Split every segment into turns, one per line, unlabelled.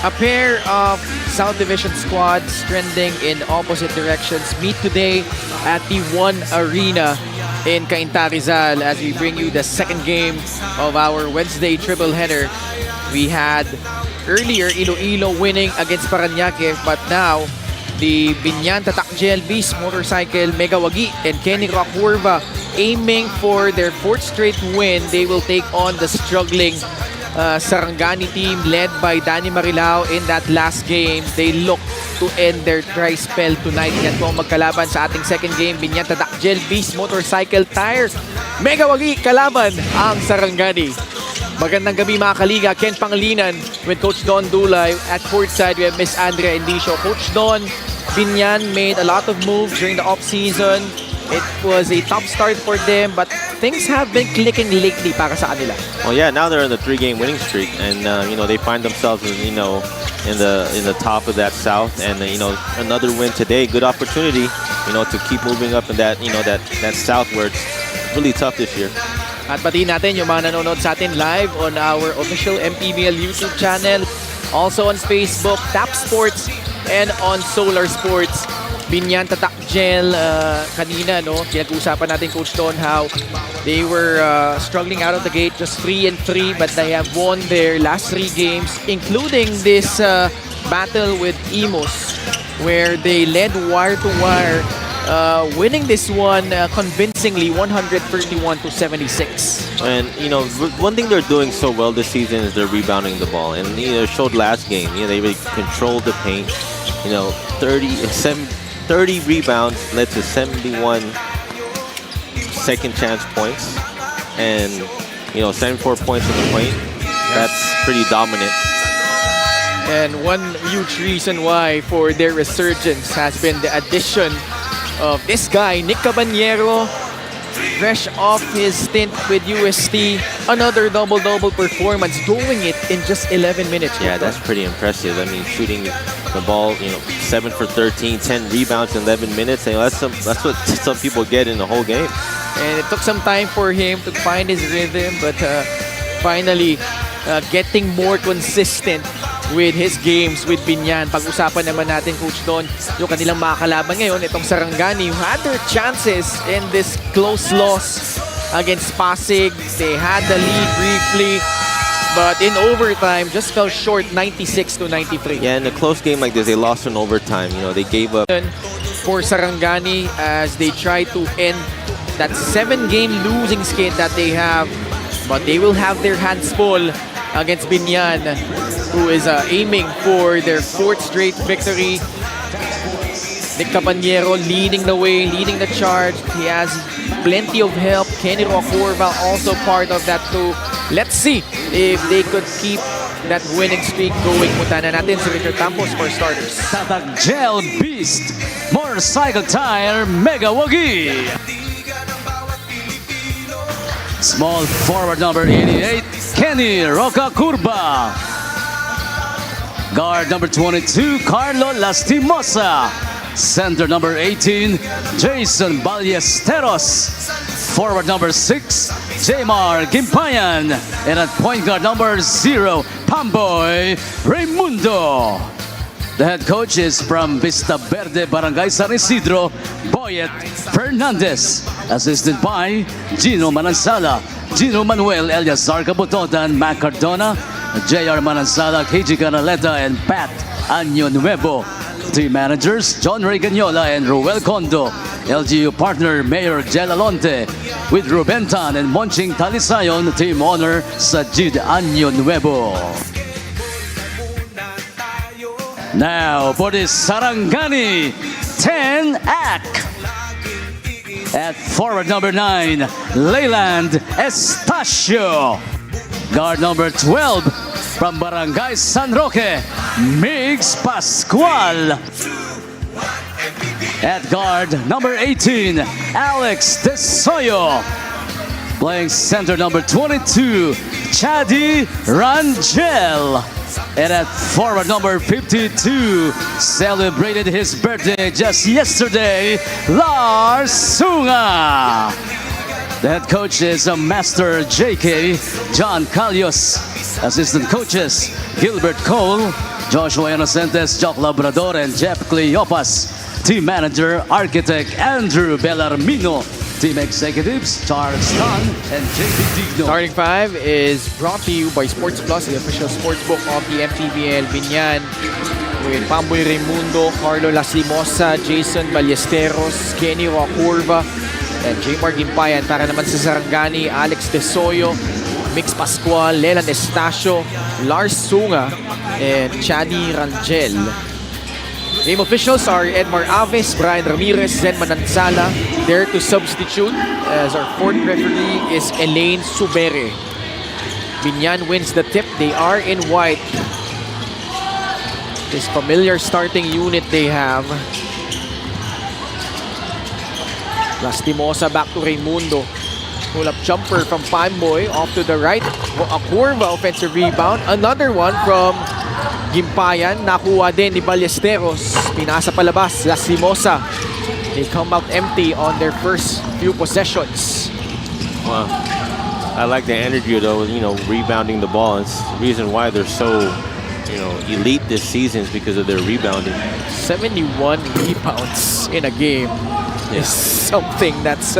A pair of South Division squads trending in opposite directions meet today at the One Arena in Cainta, Rizal as we bring you the second game of our Wednesday triple header. We had earlier Iloilo winning against Parañaque, but now the Biñan Tatakjel Beast Motorcycle, Megawagi, and Kenny Rockurva aiming for their fourth straight win. They will take on the struggling Sarangani team led by Danny Marilao in that last game. They look to end their dry spell tonight. Yan po ang magkalaban sa ating second game. Biñan Tatakjel Beast Motorcycle Tires, Megawagi kalaban ang Sarangani. Magandang gabi mga kaliga. Ken Pangilinan with Coach Don Dulay. At courtside we have Miss Andrea Indicio. Coach Don, Biñan made a lot of moves during the off-season. It was a top start for them, but things have been clicking lately para sa kanila.
Well, yeah, now they're in the 3-game winning streak, and you know, they find themselves in the top of that South, and you know, another win today, good opportunity, you know, to keep moving up in that that South where it's really tough this year.
At batiin natin yung mga nanonood sa atin live on our official MPBL YouTube channel, also on Facebook, Tap Sports, and on Solar Sports. Biñan Tatakjel, kanina, no, pinag-uusapan natin, Coach Don, how they were struggling out of the gate, just 3-3, but they have won their last 3 games, including this battle with Imos, where they led wire to wire, winning this one convincingly, 131-76.
And you know, one thing they're doing so well this season is they're rebounding the ball, and you know, it showed last game. You know, they really controlled the paint. You know, 30 rebounds led to 71 second chance points, and you know, 74 points in the paint. That's pretty dominant.
And one huge reason why for their resurgence has been the addition of this guy, Nick Caballero, fresh off his stint with UST. Another double-double performance, doing it in just 11 minutes.
Yeah, that's pretty impressive. I mean, shooting the ball, you know, 7 for 13, 10 rebounds in 11 minutes. You know, that's what some people get in the whole game.
And it took some time for him to find his rhythm, but finally getting more consistent with his games with Biñan. Pag-usapan naman natin, Coach Don, yung kanilang mga kalaban ngayon, itong Sarangani, who had their chances in this close loss against Pasig. They had the lead briefly, but in overtime, just fell short, 96-93.
Yeah, in a close game like this, they lost in overtime. You know, they gave up.
For Sarangani as they try to end that 7-game losing skid that they have, but they will have their hands full against Biñan, who is aiming for their 4th straight victory. Nick Caballero leading the way, leading the charge. He has plenty of help. Kenny Rockurva also part of that too. Let's see if they could keep that winning streak going. Punta na natin si Richard Campos for starters.
Tatakjel Beast Motorcycle Tire, Megawagi. Small forward number 88, Kenny Rockurva. Guard number 22, Carlo Lastimosa. Center number 18, Jason Ballesteros. Forward number 6, Jamar Gimpayan. And at point guard number 0, Pamboy Raimundo. The head coach is from Vista Verde, Barangay San Isidro, Boyet Fernandez. Assisted by Gino Manansala, Gino Manuel Eliazar Cabutotan, Mac Cardona, J.R. Manansala, KG Canaleta, and Pat Año Nuevo. Team managers, John Reganyola and Ruel Condo. LGU partner, Mayor Jel Alonte. With Ruben Tan and Monching Talisayon, team owner, Sajid Año Nuevo. Now for the Sarangani 10 act. At forward number 9, Leyland Estacio. Guard number 12, from Barangay San Roque, Migs Pascual. At guard number 18, Alex Desoyo. Playing center number 22, Chadi Rangel. And at forward number 52, celebrated his birthday just yesterday, Lars Sunga. The head coach is Master JK John Calios. Assistant coaches, Gilbert Cole, Joshua Inocentes, Jock Labrador, and Jeff Cleopas. Team Manager, Architect Andrew Bellarmino. Team Executives, Charles Tan and JP Digno.
Starting five is brought to you by Sports Plus, the official sportsbook of the MPBL. Biñan with Pamboy Raimundo, Carlo Lastimosa, Jason Ballesteros, Kenny Rocurva, and Jmar Gimpayan. Para naman sa Sarangani, Alex Desoyo, Mix Pascual, Leland Estacio, Lars Sunga, and Chani Rangel. Game officials are Edmar Aves, Brian Ramirez, Zen Manansala. There to substitute as our fourth referee is Elaine Subere. Biñan wins the tip. They are in white. This familiar starting unit they have. Lastimosa back to Raimundo. Pull-up jumper from Pamboy off to the right. A Curva offensive rebound. Another one from Gimpayan. Nakuha din ni Ballesteros. Pinasa palabas. Lastimosa. They come out empty on their first few possessions.
Wow. I like the energy though, rebounding the ball. It's the reason why they're so, elite this season is because of their rebounding.
71 rebounds in a game is something that's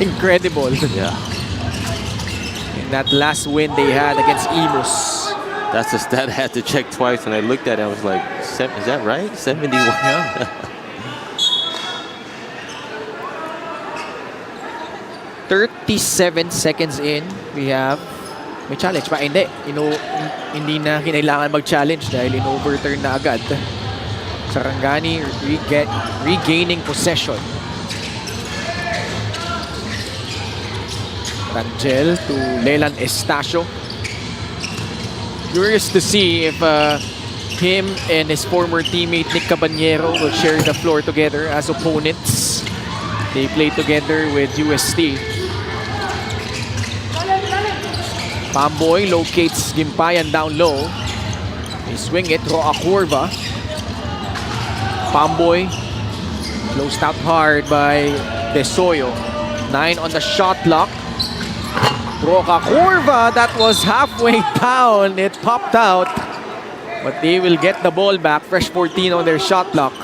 incredible.
Yeah.
In that last win they had against Imus.
That's a stat I had to check twice, and I looked at it, I was like, is that right? 71?
Yeah. 37 seconds in, we have may challenge pa. Hindi na kinailangan mag-challenge dahil in-overturn na agad. Sarangani regaining possession. Rangel to Leland Estacio. Curious to see if him and his former teammate Nick Caballero will share the floor together as opponents. They play together with UST. Pamboy locates Gimpayan down low. They swing it, Roa Curva. Pamboy closed out hard by Desoyo. 9 on the shot clock. Roca Curva, that was halfway down. It popped out. But they will get the ball back. Fresh 14 on their shot clock.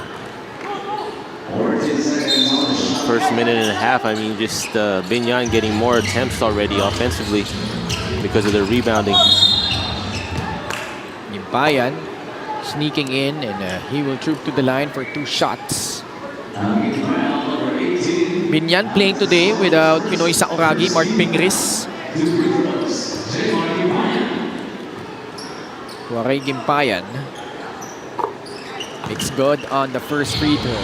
First minute and a half, just Biñan getting more attempts already offensively because of their rebounding.
Gimpayan sneaking in, and he will troop to the line for 2 shots. Biñan playing today without Pinoy Sakuragi, Mark Pingris. Waray Gimpayan makes good on the first free throw.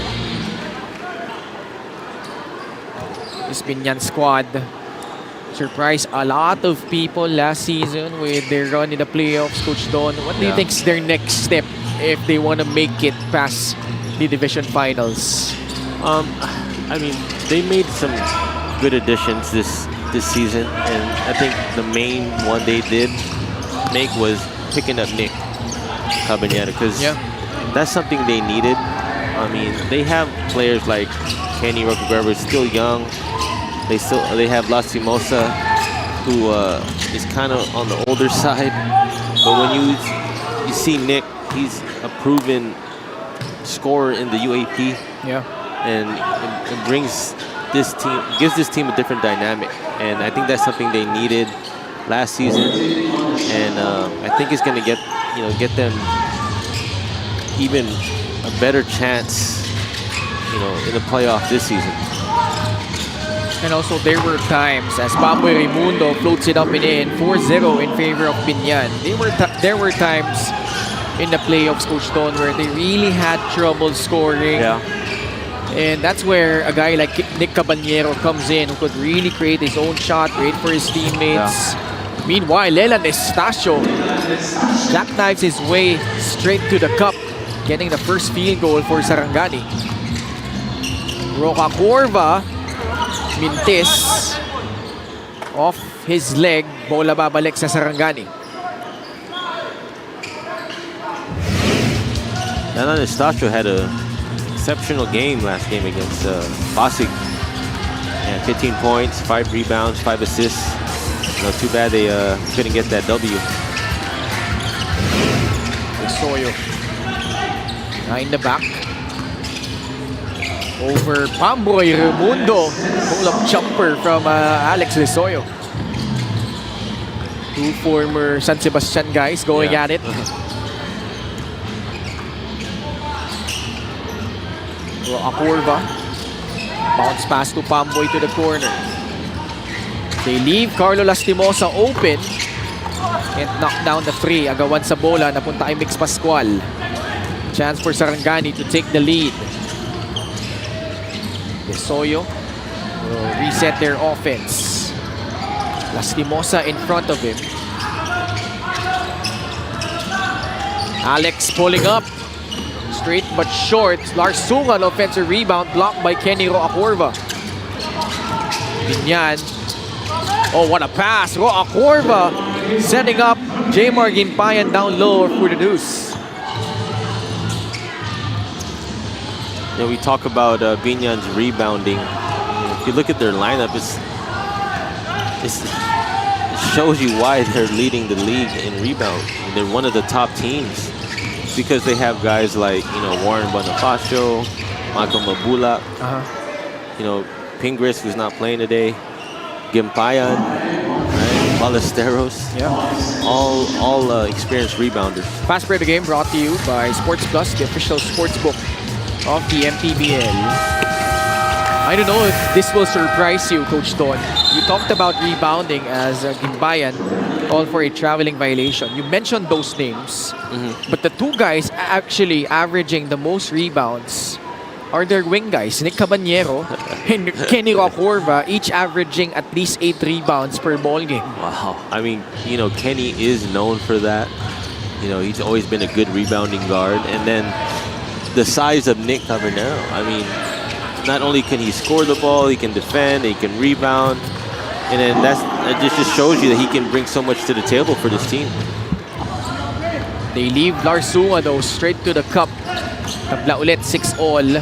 This Biñan squad surprised a lot of people last season with their run in the playoffs. Coach Don, what do you think is their next step if they want to make it past the division finals?
They made some good additions this season, and I think the main one they did make was picking up Nick Caballero, because that's something they needed. They have players like Kenny Rockefeller, still young. They have Lastimosa, who is kind of on the older side. But when you see Nick, he's a proven scorer in the UAP.
Yeah.
And it gives this team a different dynamic. And I think that's something they needed last season. And I think it's going to get them even a better chance, in the playoff this season.
And also, there were times as Pamboy Raimundo floats it up and in, 4-0 in favor of Biñan. There were times in the playoffs, Coach Don, where they really had trouble scoring.
Yeah.
And that's where a guy like Nick Caballero comes in, who could really create his own shot, wait for his teammates. Yeah. Meanwhile, Leland Estacio jackknives his way straight to the cup, getting the first field goal for Sarangani. Roca Curva, Mintis, off his leg, bola babalik sa Sarangani.
Leland Estacio had a exceptional game last game against Pasig. 15 points, 5 rebounds, 5 assists. Too bad they couldn't get that W.
Desoyo In the back. Over Pamboy Raimundo. Pull-up jumper from Alex Lisoyo. Two former San Sebastian guys going at it. Akurva. Bounce pass to Pamboy to the corner. They leave Carlo Lastimosa open and knock down the free. Agawan sa bola, napunta kay Mix Pascual. Chance for Sarangani to take the lead. Lisoyo will reset their offense. Lastimosa in front of him. Alex pulling up. Straight but short. Larsungan offensive rebound blocked by Kenny Roacorva. Biñan. Oh, what a pass. Roacorva setting up Jmar Gimpayan down low for the deuce.
You know, we talk about Biñan's rebounding. If you look at their lineup, it shows you why they're leading the league in rebound. They're one of the top teams because they have guys like, you know, Warren Bonifacio, Michael Mabula, you know, Pingris, who's not playing today, Gimpayan, right? Ballesteros, all experienced rebounders.
Fast break the game brought to you by Sports Plus, the official sports book of the MPBL. I don't know if this will surprise you, Coach Ton. You talked about rebounding as Gimpayan called for a traveling violation. You mentioned those names, but the two guys actually averaging the most rebounds are their wing guys, Nick Caballero and Kenny Roacorva, each averaging at least 8 rebounds per ball game.
Wow. I mean, you know, Kenny is known for that. You know, he's always been a good rebounding guard. And then the size of Nick Caballero, I mean, not only can he score the ball, he can defend, he can rebound. And then that just shows you that he can bring so much to the table for this team.
They leave Larsunga though straight to the cup. Tabla ulit 6-all.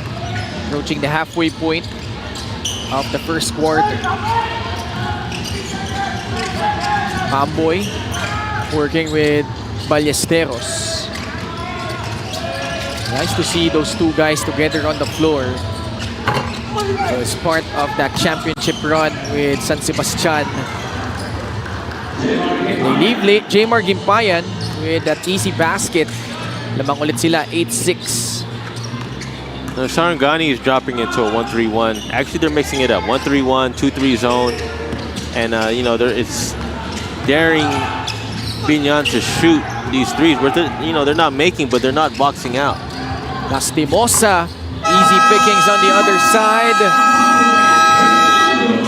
Approaching the halfway point of the first quarter. Pamboy working with Ballesteros. Nice to see those two guys together on the floor. So it's part of that championship run with San Sebastian. And they leave Jmar Gimpayan with that easy basket. Lamang ulit sila, 8-6.
Sarangani is dropping into a 1-3-1. Actually, they're mixing it up. 1-3-1, 2-3 zone. And, you know, it's daring Biñan to shoot these threes. Where you know, they're not making, but they're not boxing out.
Lastimosa, easy pickings on the other side.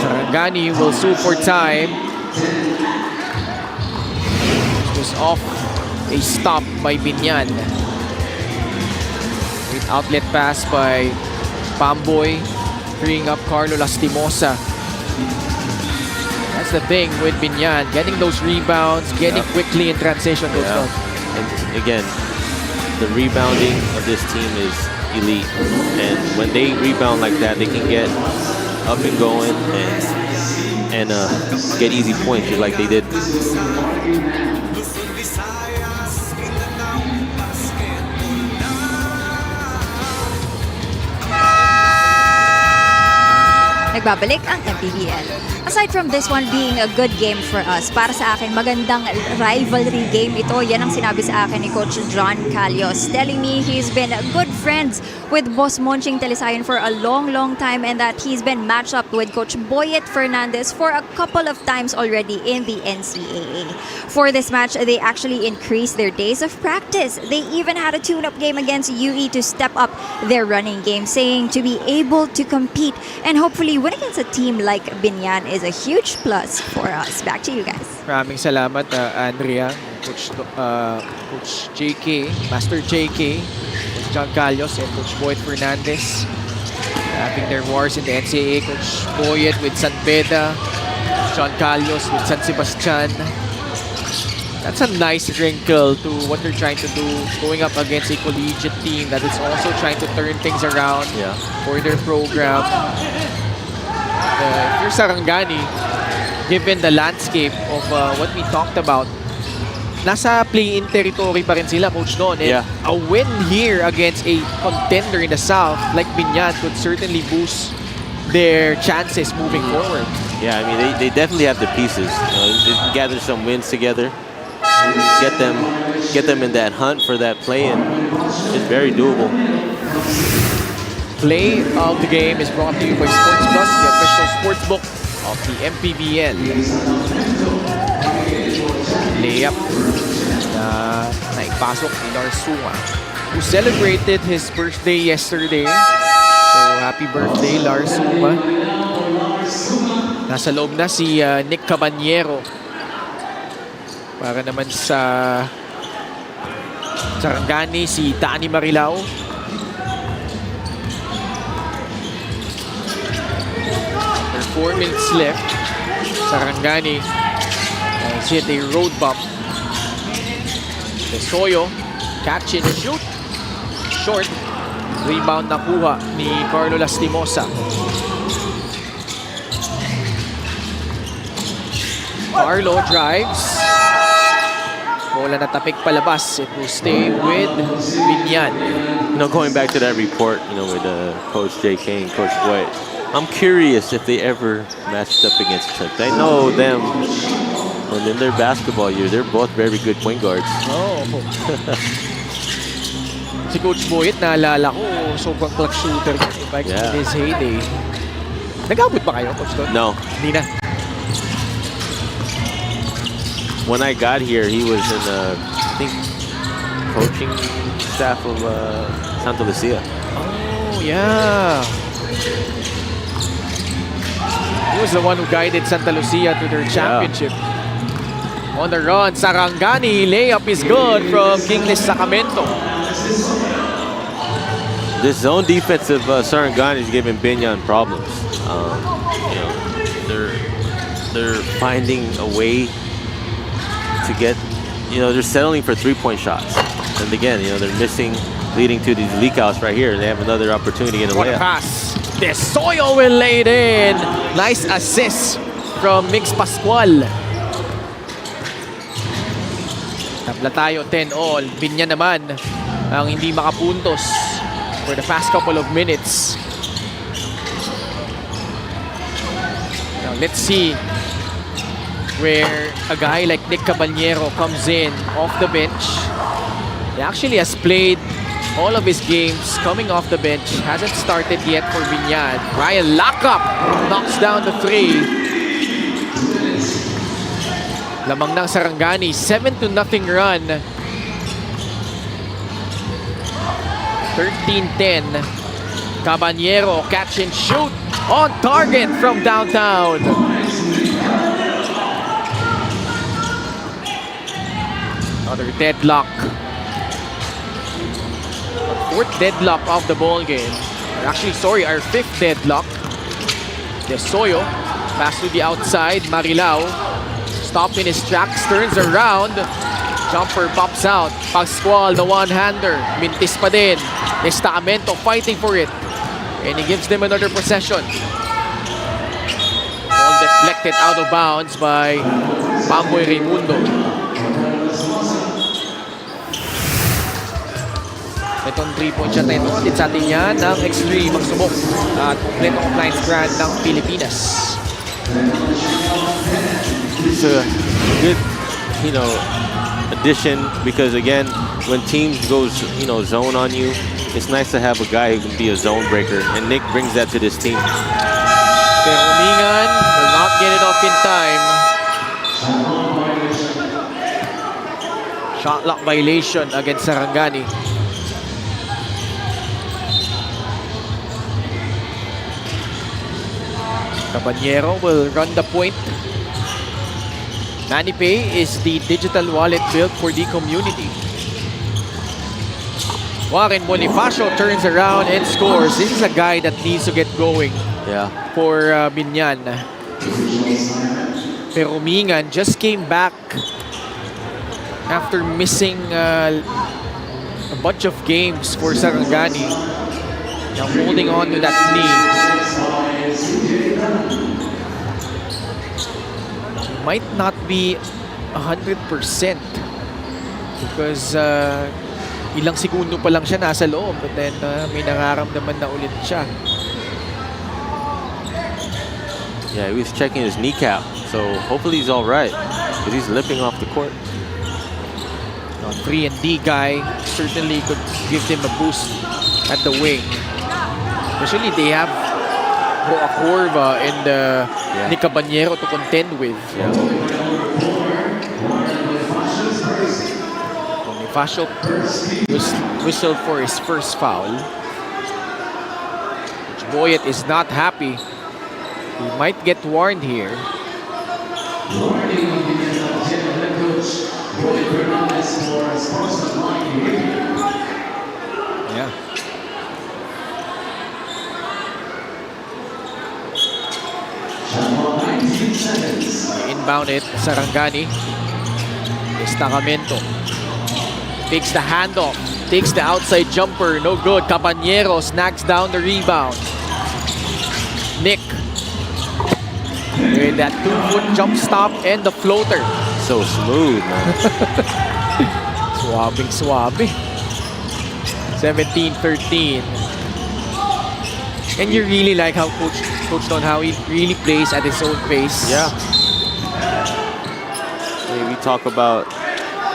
Sarangani will sue for time. It was off a stop by Biñan. With outlet pass by Pamboy, freeing up Carlo Lastimosa. That's the thing with Biñan, getting those rebounds, getting quickly in transition.
And again, the rebounding of this team is elite. And when they rebound like that, they can get up and going and get easy points just like they did.
Nagbabalik ang MPBL. Aside from this one being a good game for us, para sa akin, magandang rivalry game ito. Yan ang sinabi sa akin ni Coach John Calios, telling me he's been good friends with Boss Monching Telesayan for a long time and that he's been matched up with Coach Boyet Fernandez for a couple of times already in the NCAA. For this match, they actually increased their days of practice. They even had a tune-up game against UE to step up their running game, saying to be able to compete and hopefully win against a team like Biñan is a huge plus for us. Back to you guys.
Maraming salamat, Andrea, Coach JK, Master JK, Coach John Calios, and Coach Boyet Fernandez. Having their wars in the NCAA. Coach Boyet with San Beda, Coach John Calios with San Sebastian. That's a nice wrinkle to what they're trying to do, going up against a collegiate team that is also trying to turn things around for their program. If you're Sarangani, given the landscape of what we talked about, nasa play-in territory pa rin sila, Coach Don. And
Yeah.
a win here against a contender in the South like Biñan could certainly boost their chances moving forward.
Yeah, I mean, they definitely have the pieces. You know, they can gather some wins together, get them in that hunt for that play, and it's very doable.
Play of the game is brought to you by Sports Plus, the official sports book of the MPBL. Layup na naipasok ni Larsuma, who celebrated his birthday yesterday. So happy birthday, Larsuma. Nasa loob na si Nick Cabanyero para naman sa Sarangani, si Danny Marilao. There's 4 minutes left. Sarangani has hit a road bump. Tesoyo, catch and shoot. Short. Rebound nakuha ni Carlo Lastimosa. Carlo drives. Bola na tapik palabas. It will stay with Biñan.
You know, going back to that report, you know, with Coach J.K. and Coach White, I'm curious if they ever matched up against each other. I know them, and in their basketball year, they're both very good point guards.
Oh. Si Coach Boyet, naalala ko, sobrang clutch shooter back in his heyday. Nag-abot ba kayo, Coach Don?
No.
Hindi na.
When I got here, he was in I think, coaching staff of Santa Lucia.
Oh, yeah. He was the one who guided Santa Lucia to their championship. On the run, Sarangani, layup is good from Kingless Sacramento.
This zone defense of Sarangani is giving Biñan problems. You know, they're finding a way to get, you know, they're settling for three-point shots. And again, you know, they're missing, leading to these leakouts right here. They have another opportunity to get a
What a
layup.
pass. Tesoyo will lay it in. Nice assist from Mix Pascual. Tabla tayo, 10-all. Biñan naman ang hindi makapuntos for the past couple of minutes. Now, let's see where a guy like Nick Cabanyero comes in off the bench. He actually has played all of his games coming off the bench. Hasn't started yet for Biñan. Ryan Lockup knocks down the three. Lamang ng Sarangani, 7-0 run. 13-10. Cabanyero, catch and shoot on target from downtown. Another deadlock. Fourth deadlock of the ball game. Actually, sorry, our fifth deadlock. Tesoyo, pass to the outside. Marilao, stopped in his tracks, turns around. Jumper pops out. Pascual, the one-hander. Mintis pa din. Sacramento fighting for it. And he gives them another possession. Ball deflected out of bounds by Pamboy Raimundo. Itong 3-point shot na ito, din sa atin yan ng Extreme ang subok at kompletong compliance brand ng Pilipinas.
It's a good, you know, addition because again, when teams goes, you know, zone on you, it's nice to have a guy who can be a zone breaker, and Nick brings that to this team.
Pero Biñan will not get it off in time. Shot clock violation against Sarangani. Cabanyero will run the point. Manny Pay is the digital wallet built for the community. Warren Bonifacio turns around and scores. This is a guy that needs to get going for Biñan. Pero Biñan just came back after missing a bunch of games for Sarangani. Now holding on to that knee. Might not be 100%. because ilang segundo pa lang siya nasa loob, but then may nararamdaman na ulit siya.
Yeah, he was checking his kneecap, so hopefully he's all right, because he's limping off the court.
3 and D guy certainly could give him a boost at the wing. Especially they have a Corva and Nick Caballero to contend with.
Yeah.
Bonifacio whistled for his first foul. Boyet is not happy. He might get warned here. Yeah. Inbound it, Sarangani. Destacamento. Takes the handoff. Takes the outside jumper. No good. Caballero snags down the rebound. Nick. With that 2-foot jump stop and the floater.
So smooth, man.
Swabbing. 17-13. And you really like how Coach Don, how he really plays at his own pace.
Yeah. We talk about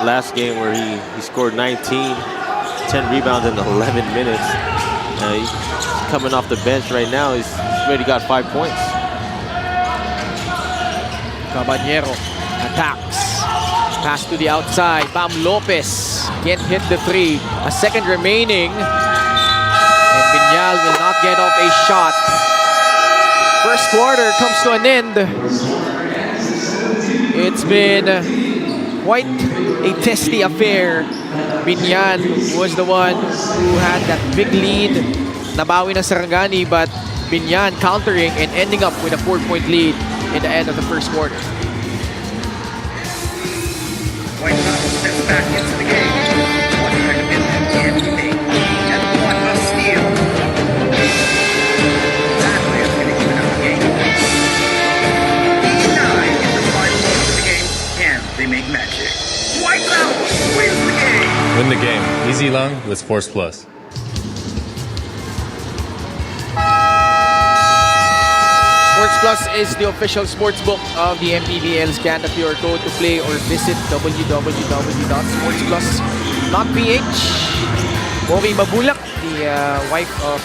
last game where he scored 19, 10 rebounds in 11 minutes. He's coming off the bench right now. He's already got 5 points.
Caballero attacks. Pass to the outside. Bam Lopez can't hit the 3. A second remaining. And Biñan will not get off a shot. First quarter comes to an end. It's been quite a testy affair. Biñan was the one who had that big lead. Nabawi na Sarangani, but Biñan countering and ending up with a 4-point lead in the end of the first quarter.
White House steps back into the game. What a commitment can he make? And what a steal! That way is going to even up the game. 9 in the final quarter of the game. Can they make magic? White House wins the game!
Win the game. Easy long with Sports Plus.
Sports Plus is the official sports book of the MPBL. Scan the QR code to play or visit www.sportsplus.ph. Ori Mabulak, the wife of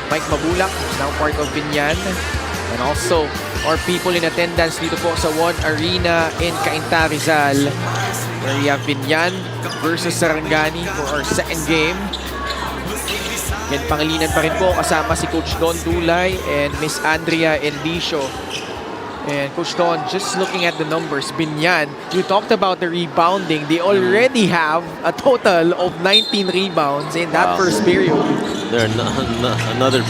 Mike Mabulak, now part of Biñan. And also our people in attendance dito po sa One Arena in Cainta, Rizal, where we have Biñan versus Sarangani for our second game. Yan, Pangilinan pa rin po kasama si Coach Don Dulay and Miss Andrea Endicio. And Coach Don, just looking at the numbers, Biñan, you talked about the rebounding. They already have a total of 19 rebounds in that first period.
They're another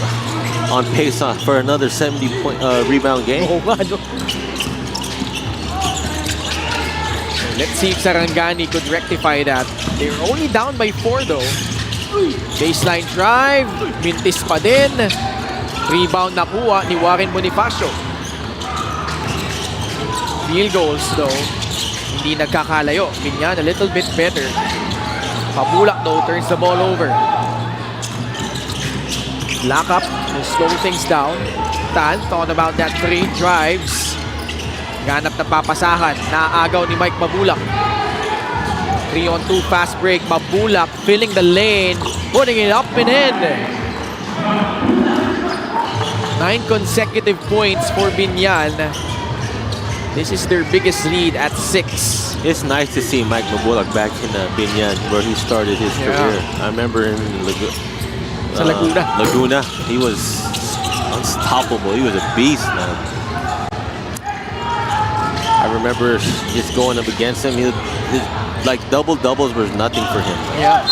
on pace for another 70-point rebound game.
Oh, no. Let's see if Sarangani could rectify that. They're only down by 4 though. Baseline drive, mintis pa din. Rebound nakuha ni Warren Bonifacio. Field goals though, hindi nagkakalayo. Biñan a little bit better. Pabulak though turns the ball over. Lock up to slow things down. Tan, thought about that 3, drives. Ganap na papasahan, naagaw ni Mike Mabulak. 3-on-2 fast break. Mabulak filling the lane, putting it up and in. 9 consecutive points for Biñan. This is their biggest lead at 6.
It's nice to see Mike Mabulak back in Biñan, where he started his career. I remember in Laguna, he was unstoppable. He was a beast, man. I remember just going up against him. Like double-doubles was nothing for him.
Yeah.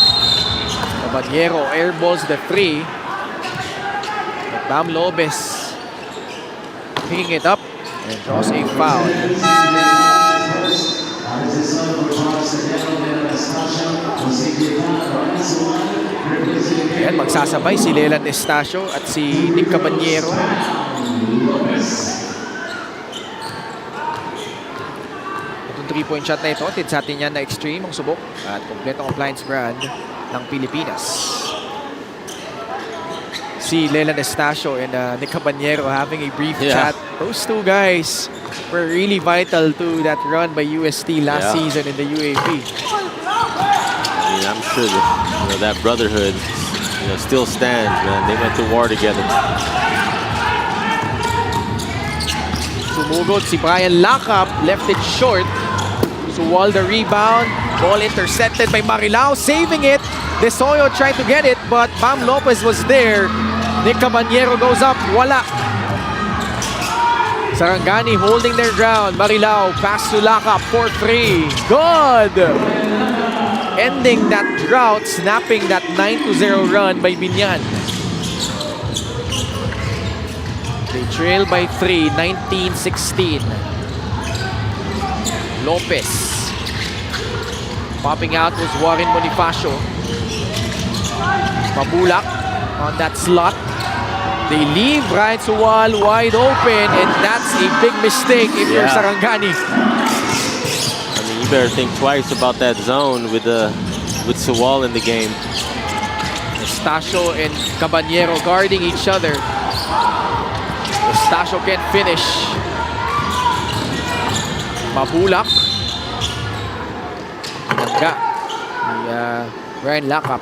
Caballero airballs the 3. Bam Lopez picking it up and draws a foul. Ayan, magsasabay si Leland Estacio at si Nick Caballero. Itong 3 3-point shot na ito. Tid sa atin yan na extreme ang subok. At kompletong appliance brand ng Pilipinas. Si Lela Anastasio and Nick Caballero having a brief chat. Those two guys were really vital to that run by UST last season in the UAP.
I mean, I'm sure that, that brotherhood still stands, man. They went to war together.
Sumugod si Brian Lakap, left it short. Suwal the rebound. Ball intercepted by Marilao, saving it. De Soyo tried to get it, but Bam Lopez was there. Nick Caballero goes up, wala. Sarangani holding their ground. Marilao, pass to Lakap for 3. Good! Ending that drought, snapping that 9-0 run by Biñan. They trail by 3, 19-16. Lopez. Popping out was Warren Bonifacio. Mabulak on that slot. They leave Ryan Suwal wide open, and that's a big mistake if you're Sarangani.
I mean, you better think twice about that zone with Suwal in the game.
Eustacio and Caballero guarding each other. Eustacio can't finish. Mabulak. Nangga ni Brian Lakap.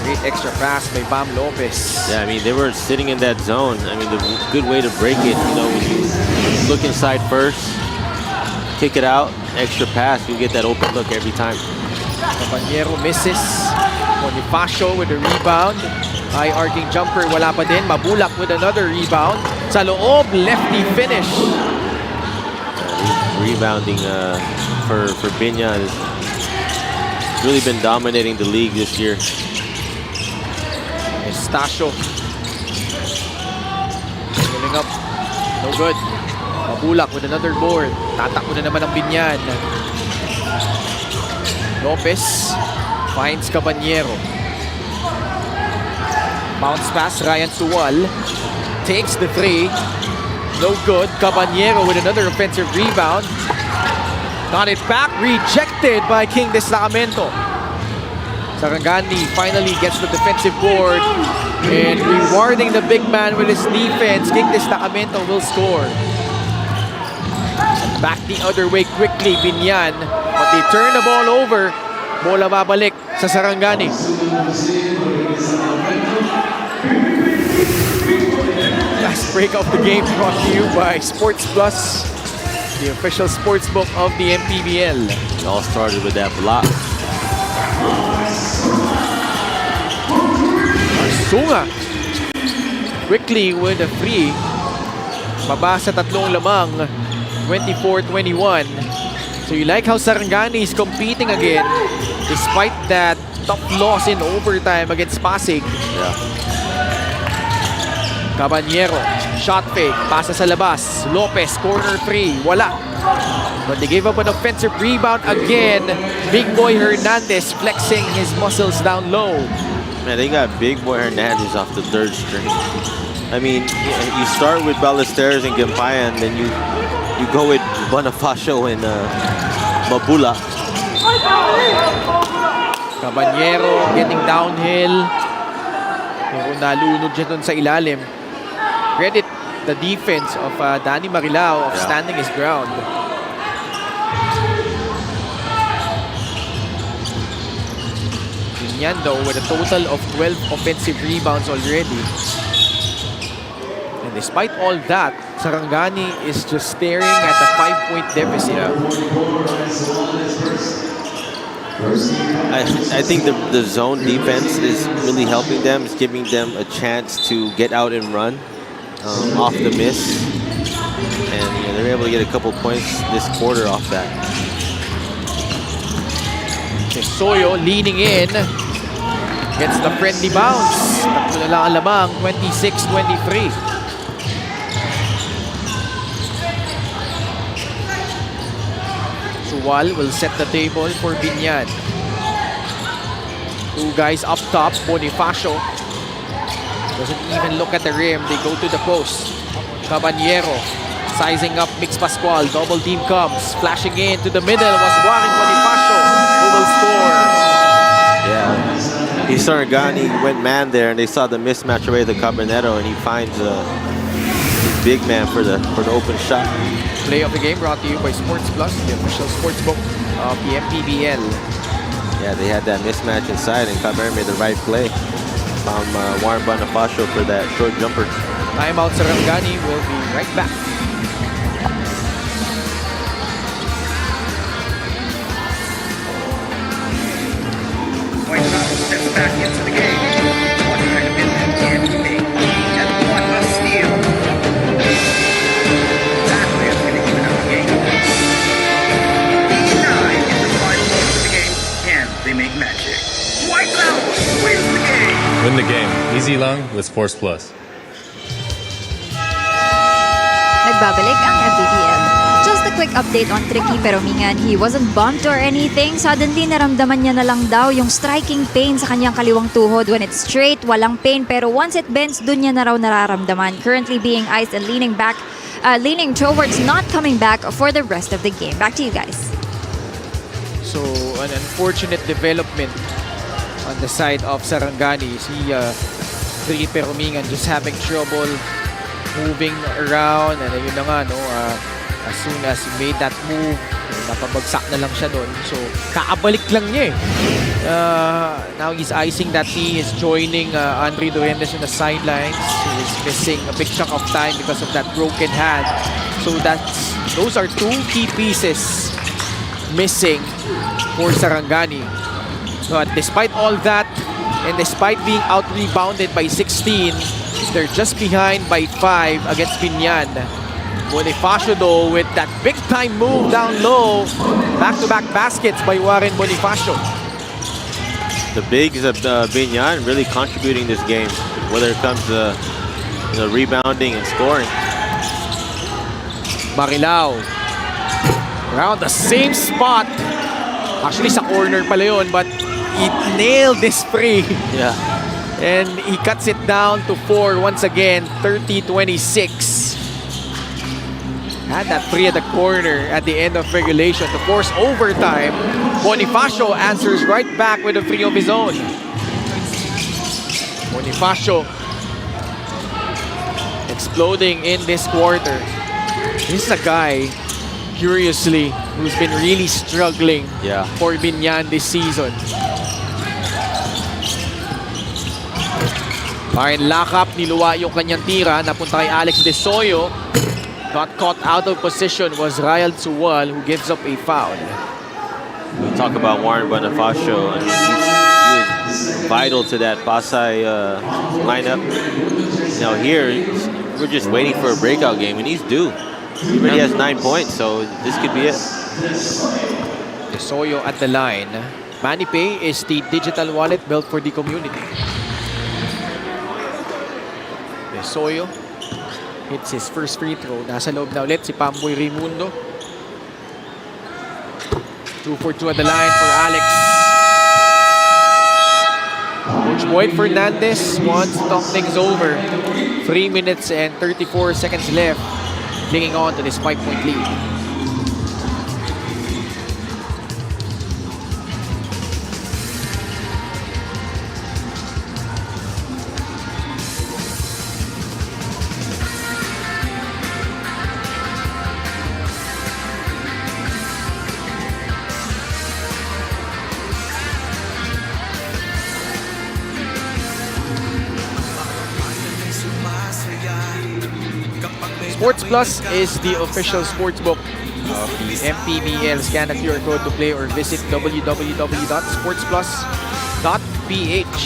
Great extra pass by Bam Lopez.
Yeah, I mean, they were sitting in that zone. I mean, the good way to break it, when you look inside first, kick it out, extra pass, you get that open look every time.
Caballero misses. Bonifacio with a rebound. High arcing jumper, wala pa din. Mabulak with another rebound. Sa loob, lefty finish.
Rebounding for Biñan has really been dominating the league this year.
Eustacio. Pulling up. No good. Mabulak with another board. Tatakbo na naman ang Biñan. Lopez finds Caballero. Bounce pass, Ryan Suwal. Takes the 3. No good. Caballero with another offensive rebound. Got it back. Rejected by King Destacamento. Sarangani finally gets the defensive board. And rewarding the big man with his defense, King Destacamento will score. Back the other way quickly, Biñan. But they turn the ball over. Bola babalik sa Sarangani. Last break of the game brought to you by Sports Plus, the official sports book of the MPBL.
It all started with that block.
Sunga quickly with a 3. Baba sa 3 lamang, 24-21. So you like how Sarangani is competing again despite that tough loss in overtime against Pasig. Caballero, shot fake, pasa sa labas. Lopez, corner 3, wala. But they gave up an offensive rebound again. Big Boy Hernandez flexing his muscles down low.
Man, they got Big Boy Hernandez off the 3rd string. I mean, you start with Ballesteros and Gimpayan, then you go with Bonifacio and Mabulak.
Caballero getting downhill. Pero nalunod siya dun sa ilalim. Credit the defense of Danny Marilao of standing his ground. Biñan though with a total of 12 offensive rebounds already. And despite all that, Sarangani is just staring at a 5-point deficit.
I think the zone defense is really helping them. It's giving them a chance to get out and run off the miss. And they're able to get a couple points this quarter off that.
Soyo leaning in. Gets the friendly bounce. Tatlo na lang ang lamang, 26-23. Suwal will set the table for Biñan. 2 guys up top, Bonifacio. Doesn't even look at the rim. They go to the post. Caballero sizing up Mix Pascual. Double team comes. Flashing in to the middle was Warren Bonifacio, who will score.
Yeah. Sarangani went man there, and they saw the mismatch away the Caballero, and he finds his big man for the open shot.
Play of the game brought to you by Sports Plus, the official sportsbook of the MPBL.
Yeah, they had that mismatch inside, and Caballero made the right play. Found Warren Bonifacio for that short jumper.
Timeout Sarangani. Will be right back.
White House steps back into the game. One trying to win that MVP. And what a steal. That man's going to even out the game. 89 in the final minutes of the game. Can they make magic? White House wins the game.
Win the game. Easy long with Sports Plus.
Nagbabalik ang MPBL. Just a quick update on Tricky Peromingan. He wasn't bumped or anything. Suddenly, naramdaman niya na lang daw yung striking pain sa kanyang kaliwang tuhod. When it's straight, walang pain. Pero once it bends, dun niya na raw nararamdaman. Currently being iced and leaning towards not coming back for the rest of the game. Back to you guys.
So, an unfortunate development on the side of Sarangani. Si Tricky Peromingan just having trouble moving around, and ayun na nga, no, as soon as he made that move, napabagsak na lang siya doon. So, kaabalik lang niya eh. Now he's icing that knee. He's joining Andre Duendes in the sidelines. He's missing a big chunk of time because of that broken hand. So those are two key pieces missing for Sarangani. But despite all that, and despite being out-rebounded by 16, they're just behind by 5 against Biñan. Bonifacio though with that big-time move down low. Back-to-back baskets by Warren Bonifacio.
The bigs of Biñan really contributing this game, whether it comes to rebounding and scoring.
Marilao around the same spot. Actually sa corner pala yun, but he nailed this free.
Yeah.
And he cuts it down to 4 once again, 30-26. Had that free at the corner at the end of regulation to force overtime. Bonifacio answers right back with a free of his own. Bonifacio exploding in this quarter. This is a guy, curiously, who's been really struggling for Biñan this season. Fine lock-up, niluwa yung kanyang tira. Napunta kay Alex De Soyo. Got caught out of position was Ryan Suwal, who gives up a foul.
We talk about Warren Bonifacio. I mean, he was vital to that Pasay lineup. Now here, we're just waiting for a breakout game, and he's due. He already has 9 points, so this could be it.
De Soyo at the line. MANNY Pay is the digital wallet built for the community. De Soyo hits his first free throw. Nasa loob na ulit si Pamboy Raimundo. 2 for 2 at the line for Alex. Coach Boyd Fernandez wants to talk things over. 3 minutes and 34 seconds left. Clinging on to this 5-point lead. Sports Plus is the official sportsbook of the MPBL. Scan the QR code to play or visit www.sportsplus.ph.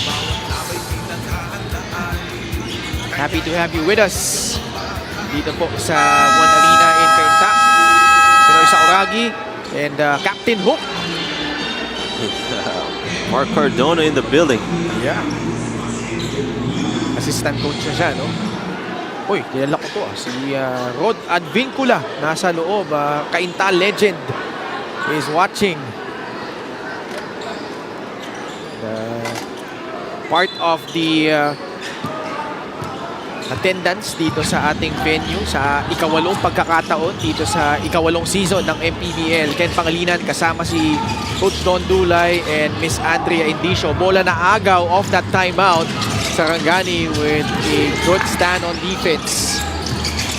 Happy to have you with us dito po sa One Arena in Cainta. Pinoy sa Oragi and Captain Hook.
Mark Cardona in the building.
Yeah. Assistant coach na siya, no? Uy, kilala ko to. Si Rod Advincula, nasa loob. Cainta legend is watching. Part of the attendance dito sa ating venue sa ikawalong pagkakataon dito sa ikawalong season ng MPBL. Ken Pangilinan kasama si Coach Don Dulay and Miss Andrea Indicio. Bola na agaw off that timeout. Sarangani with a good stand on defense.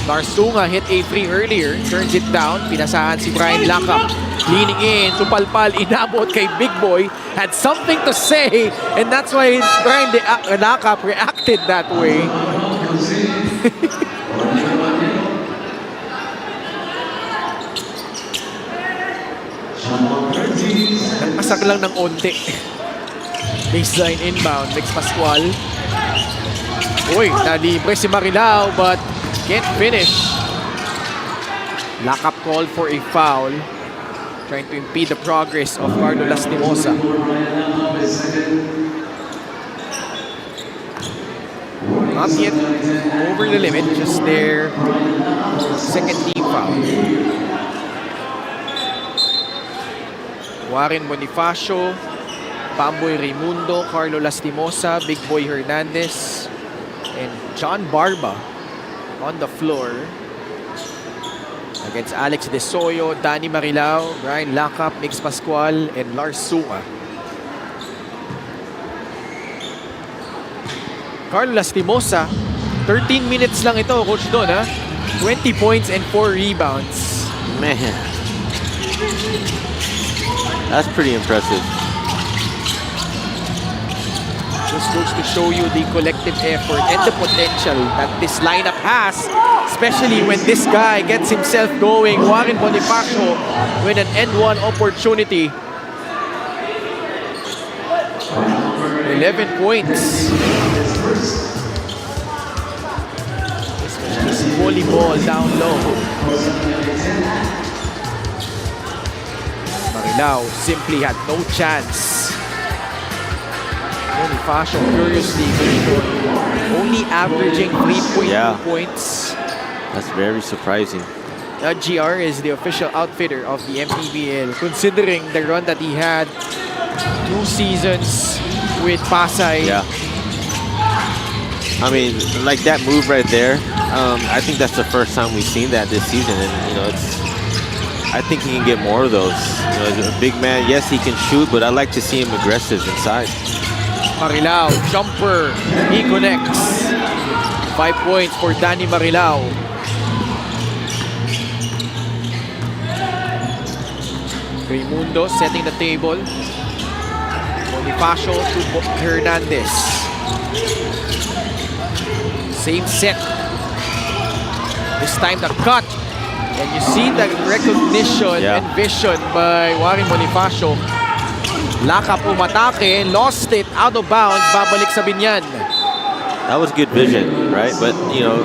Larsunga hit a free earlier, turns it down. Pinasahan si Brian Lacap. Leaning in, supalpal, inabot kay Big Boy. Had something to say, and that's why Brian Lacap reacted that way. Nagpasak lang ng onti. Baseline inbound, Lex Pascual. Uy, nalibre si Marilao but can't finish. Lacap called for a foul, trying to impede the progress of Carlo Lastimosa. Not yet over the limit, just their second team foul. Warren Bonifacio, Pamboy Raimundo, Carlo Lastimosa, Big Boy Hernandez, and John Barba on the floor against Alex De Soyo, Danny Marilao, Brian Lacap, Mix Pascual, and Lars Sunga. Carlo Lastimosa, 13 minutes lang ito, Coach Don, ha? 20 points and 4 rebounds.
Man, that's pretty impressive.
Just goes to show you the collective effort and the potential that this lineup has, especially when this guy gets himself going. Warren Bonifacio with an end-one opportunity. 11 points. This was just volleyball down low. Marilao simply had no chance. Bonifacio curiously only averaging 3.2 points.
That's very surprising.
GR is the official outfitter of the MPBL, considering the run that he had 2 seasons with Pasay.
Yeah. I mean, like that move right there, I think that's the first time we've seen that this season, and you know, I think he can get more of those. You know, as a big man, yes, he can shoot, but I like to see him aggressive inside.
Marilao, jumper, he connects. 5 points for Danny Marilao. Raimundo setting the table. Bonifacio to Hernandez. Same set. This time the cut. And you see the recognition and vision by Warren Bonifacio. Lacap umatake, lost it, out of bounds, babalik sa Biñan.
That was good vision, right? But, you know,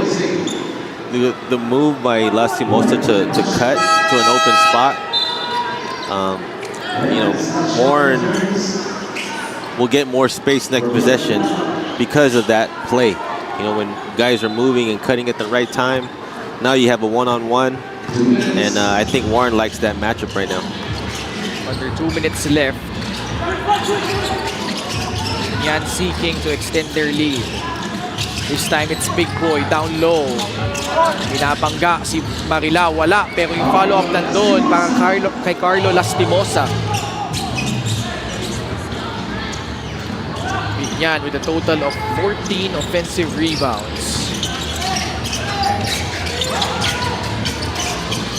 the move by Lastimosa to cut to an open spot, you know, Warren will get more space next possession because of that play. You know, when guys are moving and cutting at the right time, now you have a one-on-one, and I think Warren likes that matchup right now.
Under 2 minutes left. Yan seeking to extend their lead. This time it's Big Boy down low. Pinapangga si Marilao, wala. Pero yung follow-up nandun para kay Carlo Lastimosa. Biñan with a total of 14 offensive rebounds.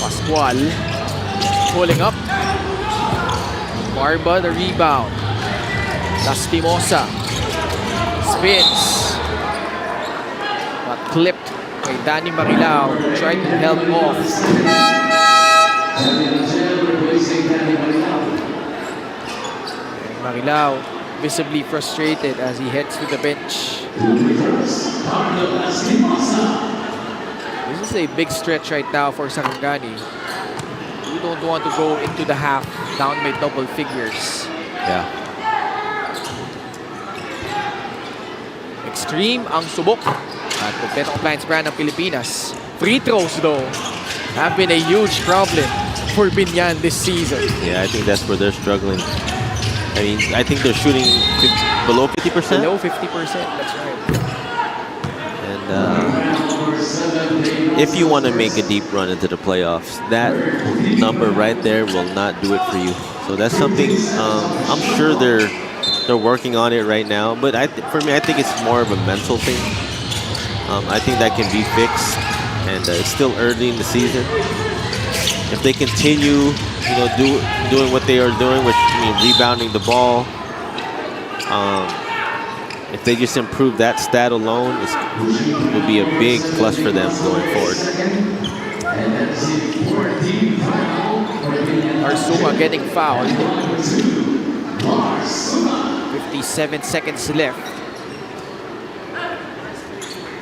Pascual pulling up. Barba the rebound. Lastimosa spins. But clipped by Danny Marilao, who tried to help off. Marilao visibly frustrated as he heads to the bench. This is a big stretch right now for Sarangani. You don't want to go into the half down by double figures.
Yeah.
Extreme ang subok at kompletong appliance brand ng Pilipinas. Free throws though have been a huge problem for Biñan this season.
Yeah, I think that's where they're struggling. I mean, I think they're shooting below 50%.
Below 50%, that's right.
And if you want to make a deep run into the playoffs, that number right there will not do it for you. So that's something I'm sure they're working on it right now. But for me, I think it's more of a mental thing. I think that can be fixed, and it's still early in the season. If they continue, doing what they are doing, which rebounding the ball, if they just improve that stat alone, it will be a big plus for them going forward.
Arzuma getting fouled. 57 seconds left.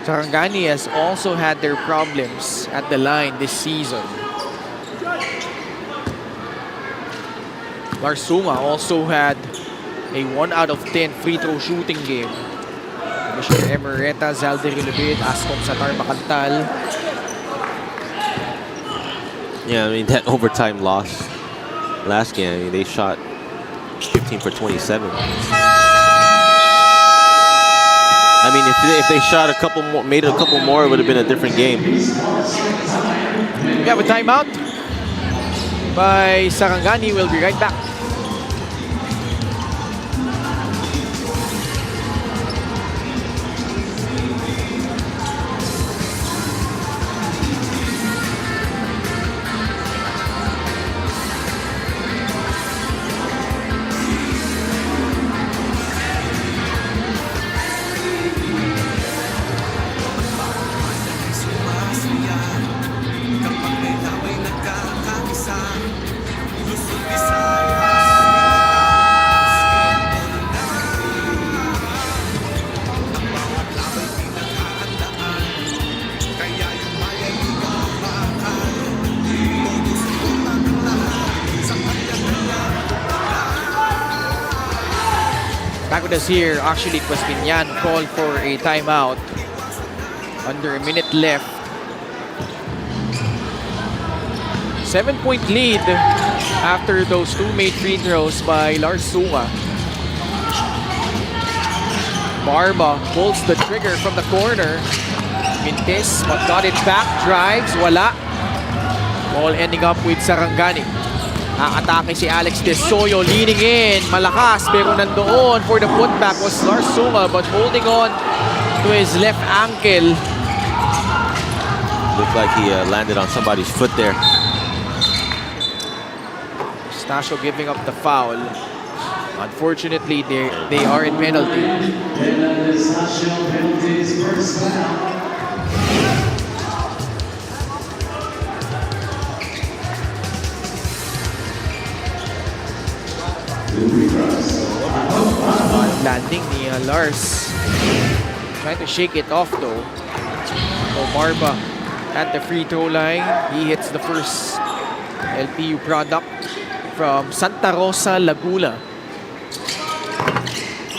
Sarangani has also had their problems at the line this season. Arzuma also had a 1 out of 10 free throw shooting game. Commissioner Emereta, Zalder Ilubid, Ascom Satar Bacantal.
Yeah, I mean, that overtime loss last game, I mean, they shot 15 for 27. I mean, if they shot a couple more, made a couple more, it would have been a different game.
We have a timeout by Sarangani. We'll be right back. Back with us here, actually it was Biñan called for a timeout. Under a minute left. 7-point lead after those two made free throws by Arzuma. Barba pulls the trigger from the corner. Mintis, but got it back, drives, wala. Ball ending up with Sarangani. Atake si Alex Desoyo, leaning in, malakas, pero nandoon for the putback was Arzuma, but holding on to his left ankle.
Looked like he landed on somebody's foot there.
Stasio giving up the foul. Unfortunately, they are in penalty. Landing ni Lars. Trying to shake it off though. So Barba at the free throw line. He hits the first LPU product from Santa Rosa, Laguna.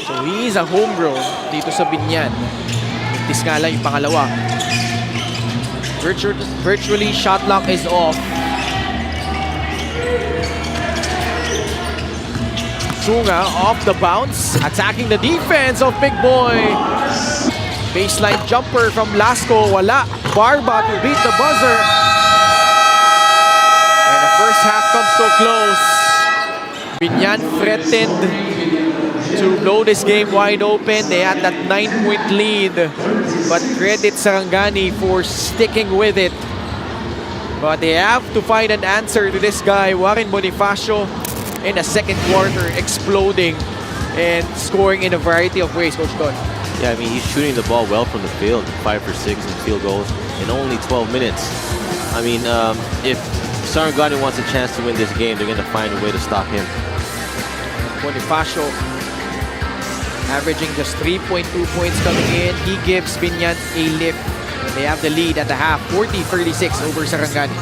So he's a homegrown dito sa Biñan. Mintis nga lang yung pangalawa. Virtually shot clock is off. Sunga off the bounce, attacking the defense of Big Boy. Baseline jumper from Lasco, wala. Barba to beat the buzzer. And the first half comes to a close. Biñan threatened to blow this game wide open. They had that 9-point lead. But credit Sarangani for sticking with it. But they have to find an answer to this guy, Warren Bonifacio, in the second quarter, exploding and scoring in a variety of ways, Coach Don.
Yeah, I mean, he's shooting the ball well from the field, 5 for 6 in field goals in only 12 minutes. I mean, if Sarangani wants a chance to win this game, they're going to find a way to stop him.
Bonifacio averaging just 3.2 points coming in. He gives Biñan a lift. And they have the lead at the half, 40-36 over Sarangani.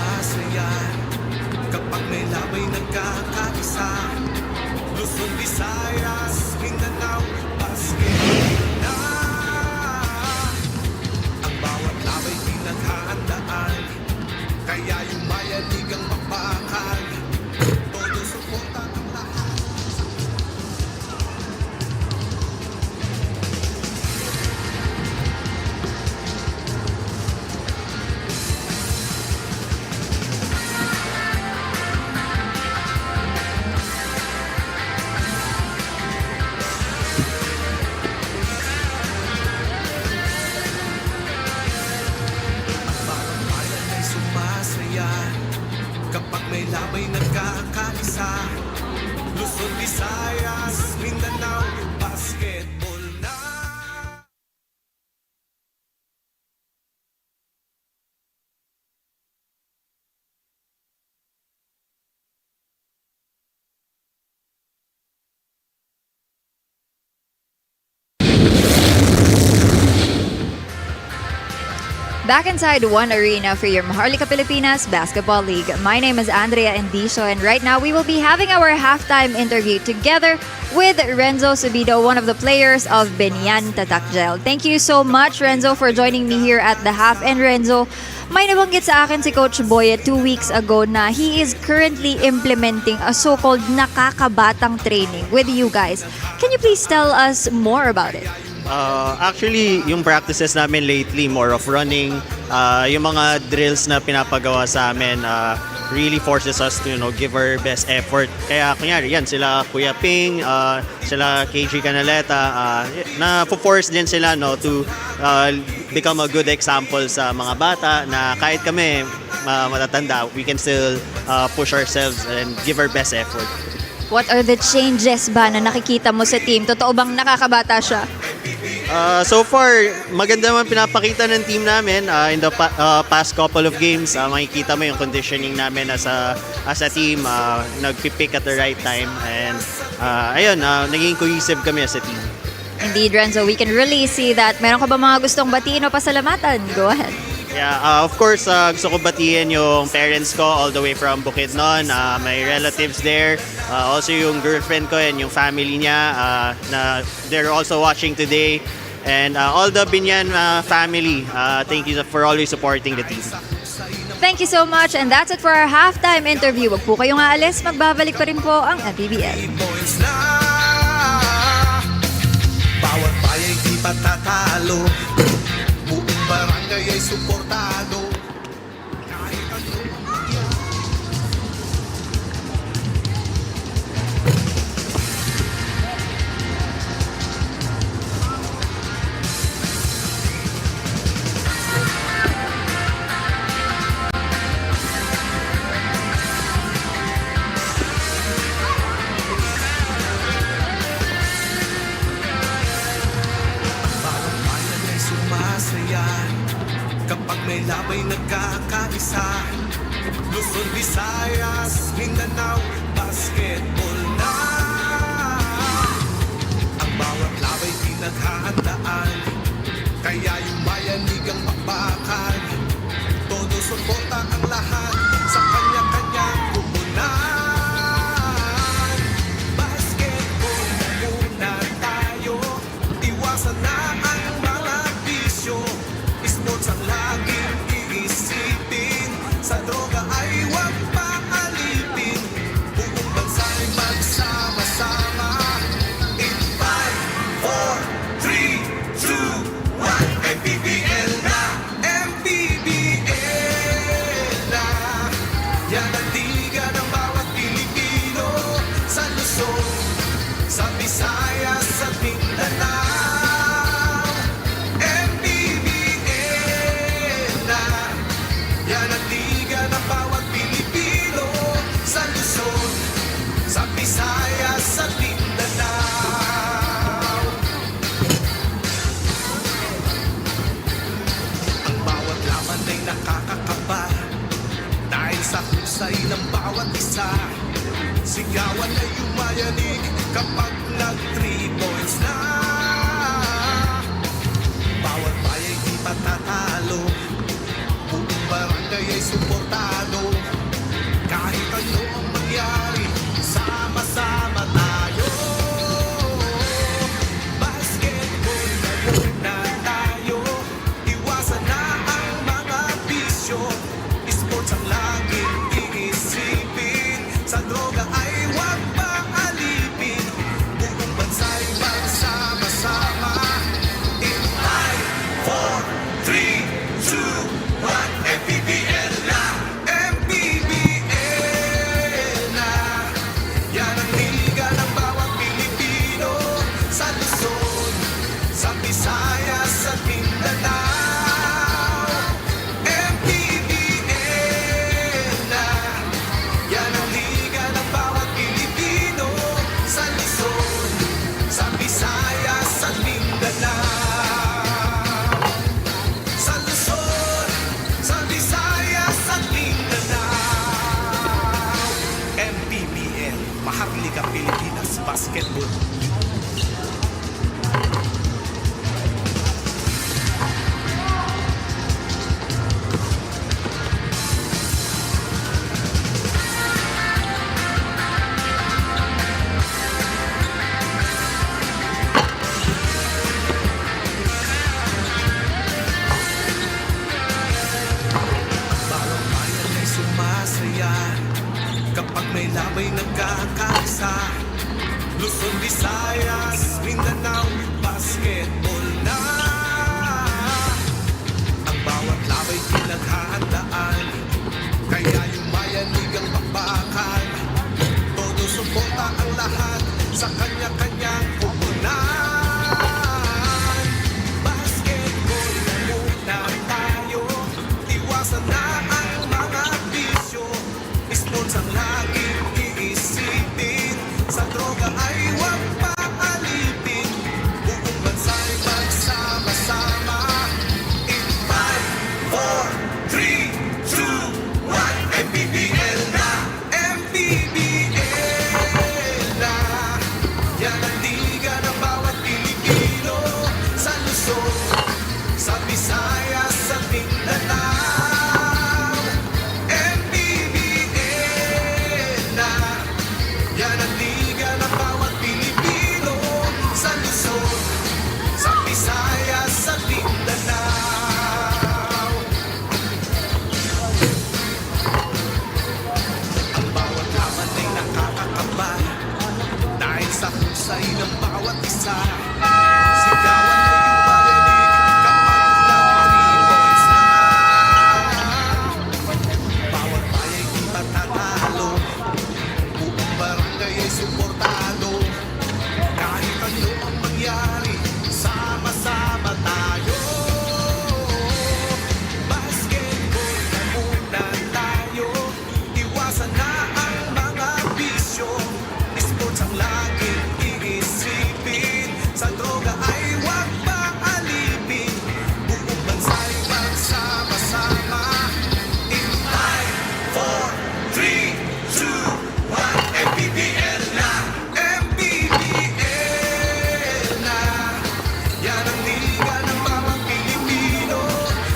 sabay nagkakaisa. Luzon, Visayas, Mindanao, basketball na.
Back inside One Arena for your Maharlika Pilipinas Basketball League. My name is Andrea Endiso, and right now we will be having our halftime interview together with Renzo Subido, one of the players of Biñan Tatakgel. Thank you so much, Renzo, for joining me here at the half. And Renzo, may nabanggit sa akin si Coach Boye 2 weeks ago na he is currently implementing a so-called nakakabatang training with you guys. Can you please tell us more about it?
Actually, yung practices namin lately, more of running, yung mga drills na pinapagawa sa amin really forces us to give our best effort. Kaya kunyari, yan, sila Kuya Ping, sila KG Canaleta, na-force din sila to become a good example sa mga bata na kahit kami matatanda, we can still push ourselves and give our best effort.
What are the changes ba na nakikita mo sa team? Totoo bang nakakabata siya?
So far, maganda naman pinapakita ng team namin in the past couple of games. Makikita mo yung conditioning namin as a team, nagpipick at the right time, and ayun, naging cohesive kami as a team.
Indeed, Renzo, we can really see that. Meron ka ba mga gustong batiin o pasalamatan? Go ahead.
Yeah, of course, gusto ko batiin yung parents ko all the way from Bukidnon, my relatives there, also yung girlfriend ko and yung family niya, na they're also watching today, and all the Biñan family, thank you for always supporting the team.
Thank you so much, and that's it for our halftime interview. Wag po kayong aalis, magbabalik pa rin po ang MPBL.
Points na. Bawat bayay di patatalo. Buong barangay ay suportado. Kahit ano. Bawat bayan ay sumasaya kapag may labay nagkakaisa. Luzon, Visayas, Mindanao, basketball na. Ang bawat labay pinaghahandaan, kaya yung bayanigang bakbakan. Todo suporta ang lahat sa kanya-kanyang kupunan. Basketball na muna tayo, iwasan na ang mga bisyo. Sports ang laging iisipin, sa droga ay huwag paalipin. Buong bansa'y magsama-sama. In 5, 4, 3, 2, 1, MPBL na, MPBL na. Yan ang tiga ng bawat Pilipino, sa Luzon, sa Visayas, sa Mindanao. MPBL na, yan ang tiga ng bawat Pilipino, sa Luzon, sa Visayas, sa Mindanao. Ang bawat laban ay nakakakaba dahil sa husay ng bawat isa. Sigawan ay umayanig kapag nag-3 points na. Bawat bayay di patatalo, buong barangay ay suportado. Kahit ano ang mangyari, sama-sama tayo. Basketball na muna tayo, iwasan na ang mga bisyo. Sports ang laging iisipin, sa droga ay huwag paalipin. Buong bansa'y magsama-sama. In 5, 4, 3, 2, 1, MPBL na, MPBL na. Yan ang liga ng bawat Pilipino, sa Luzon, sa Visayas, sa Mindanao. MPBL na, yan ang basketball. Bawat bayan ay sumasaya kapag may labay nagkakaisa. Luzon, Visayas, Mindanao, basketball na. Ang bawat labay pinaghahandaan, kaya yumayanig ang bakbakan. Todo suporta ang lahat sa kanya-kanyang pupunan. Basketball na muna tayo, iwasan na ang mga bisyo. Sports ang laging iisipin, sa droga ay huwag paalipin. Buong bansa'y magsama-sama. In 5, 4, 3, 2, 1, MPBL na, MPBL na. Yan ang liga ng bawat Pilipino, sa Luzon, sa Visayas, sa Mindanao. MPBL na. Yan ang liga ng bawat Pilipino, sa Luzon, sa Visayas, sa Mindanao. Ang bawat laban ay nakakakaba dahil sa husay ng bawat isa. Sigawan na yung marinig kapag nag-3 points na. Bawat baya'y di matatalo, buong barangay ay suportado. Kahit ano ang mangyari, sama-sama tayo. Basketball na muna tayo, iwasan na ang mga bisyo. Sports ang laging iisipin, sa droga ay huwag paalipin. Buong bansa'y magsama-sama. In 5, 4, 3, 2, 1, MPBL na, MPBL na. Yan ang liga ng bawat Pilipino,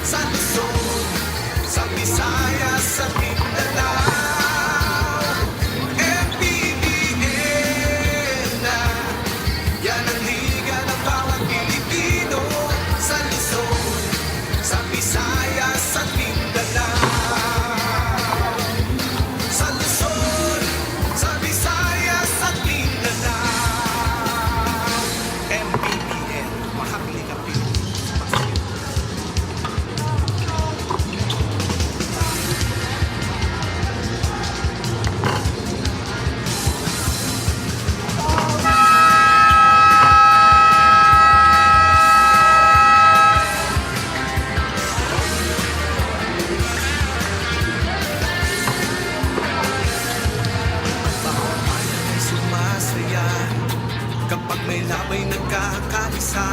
sa Luzon, sa Visayas, sa Mindanao. MPBL na. Yan ang liga ng bawat Pilipino, sa Luzon, sa Visayas, sa Mindanao. Sa Luzon, sa Visayas, sa Mindanao. MPBL, mahakli ka Pilipinas. Bawat bayan ay sumasaya kapag may labay nagkakaisa.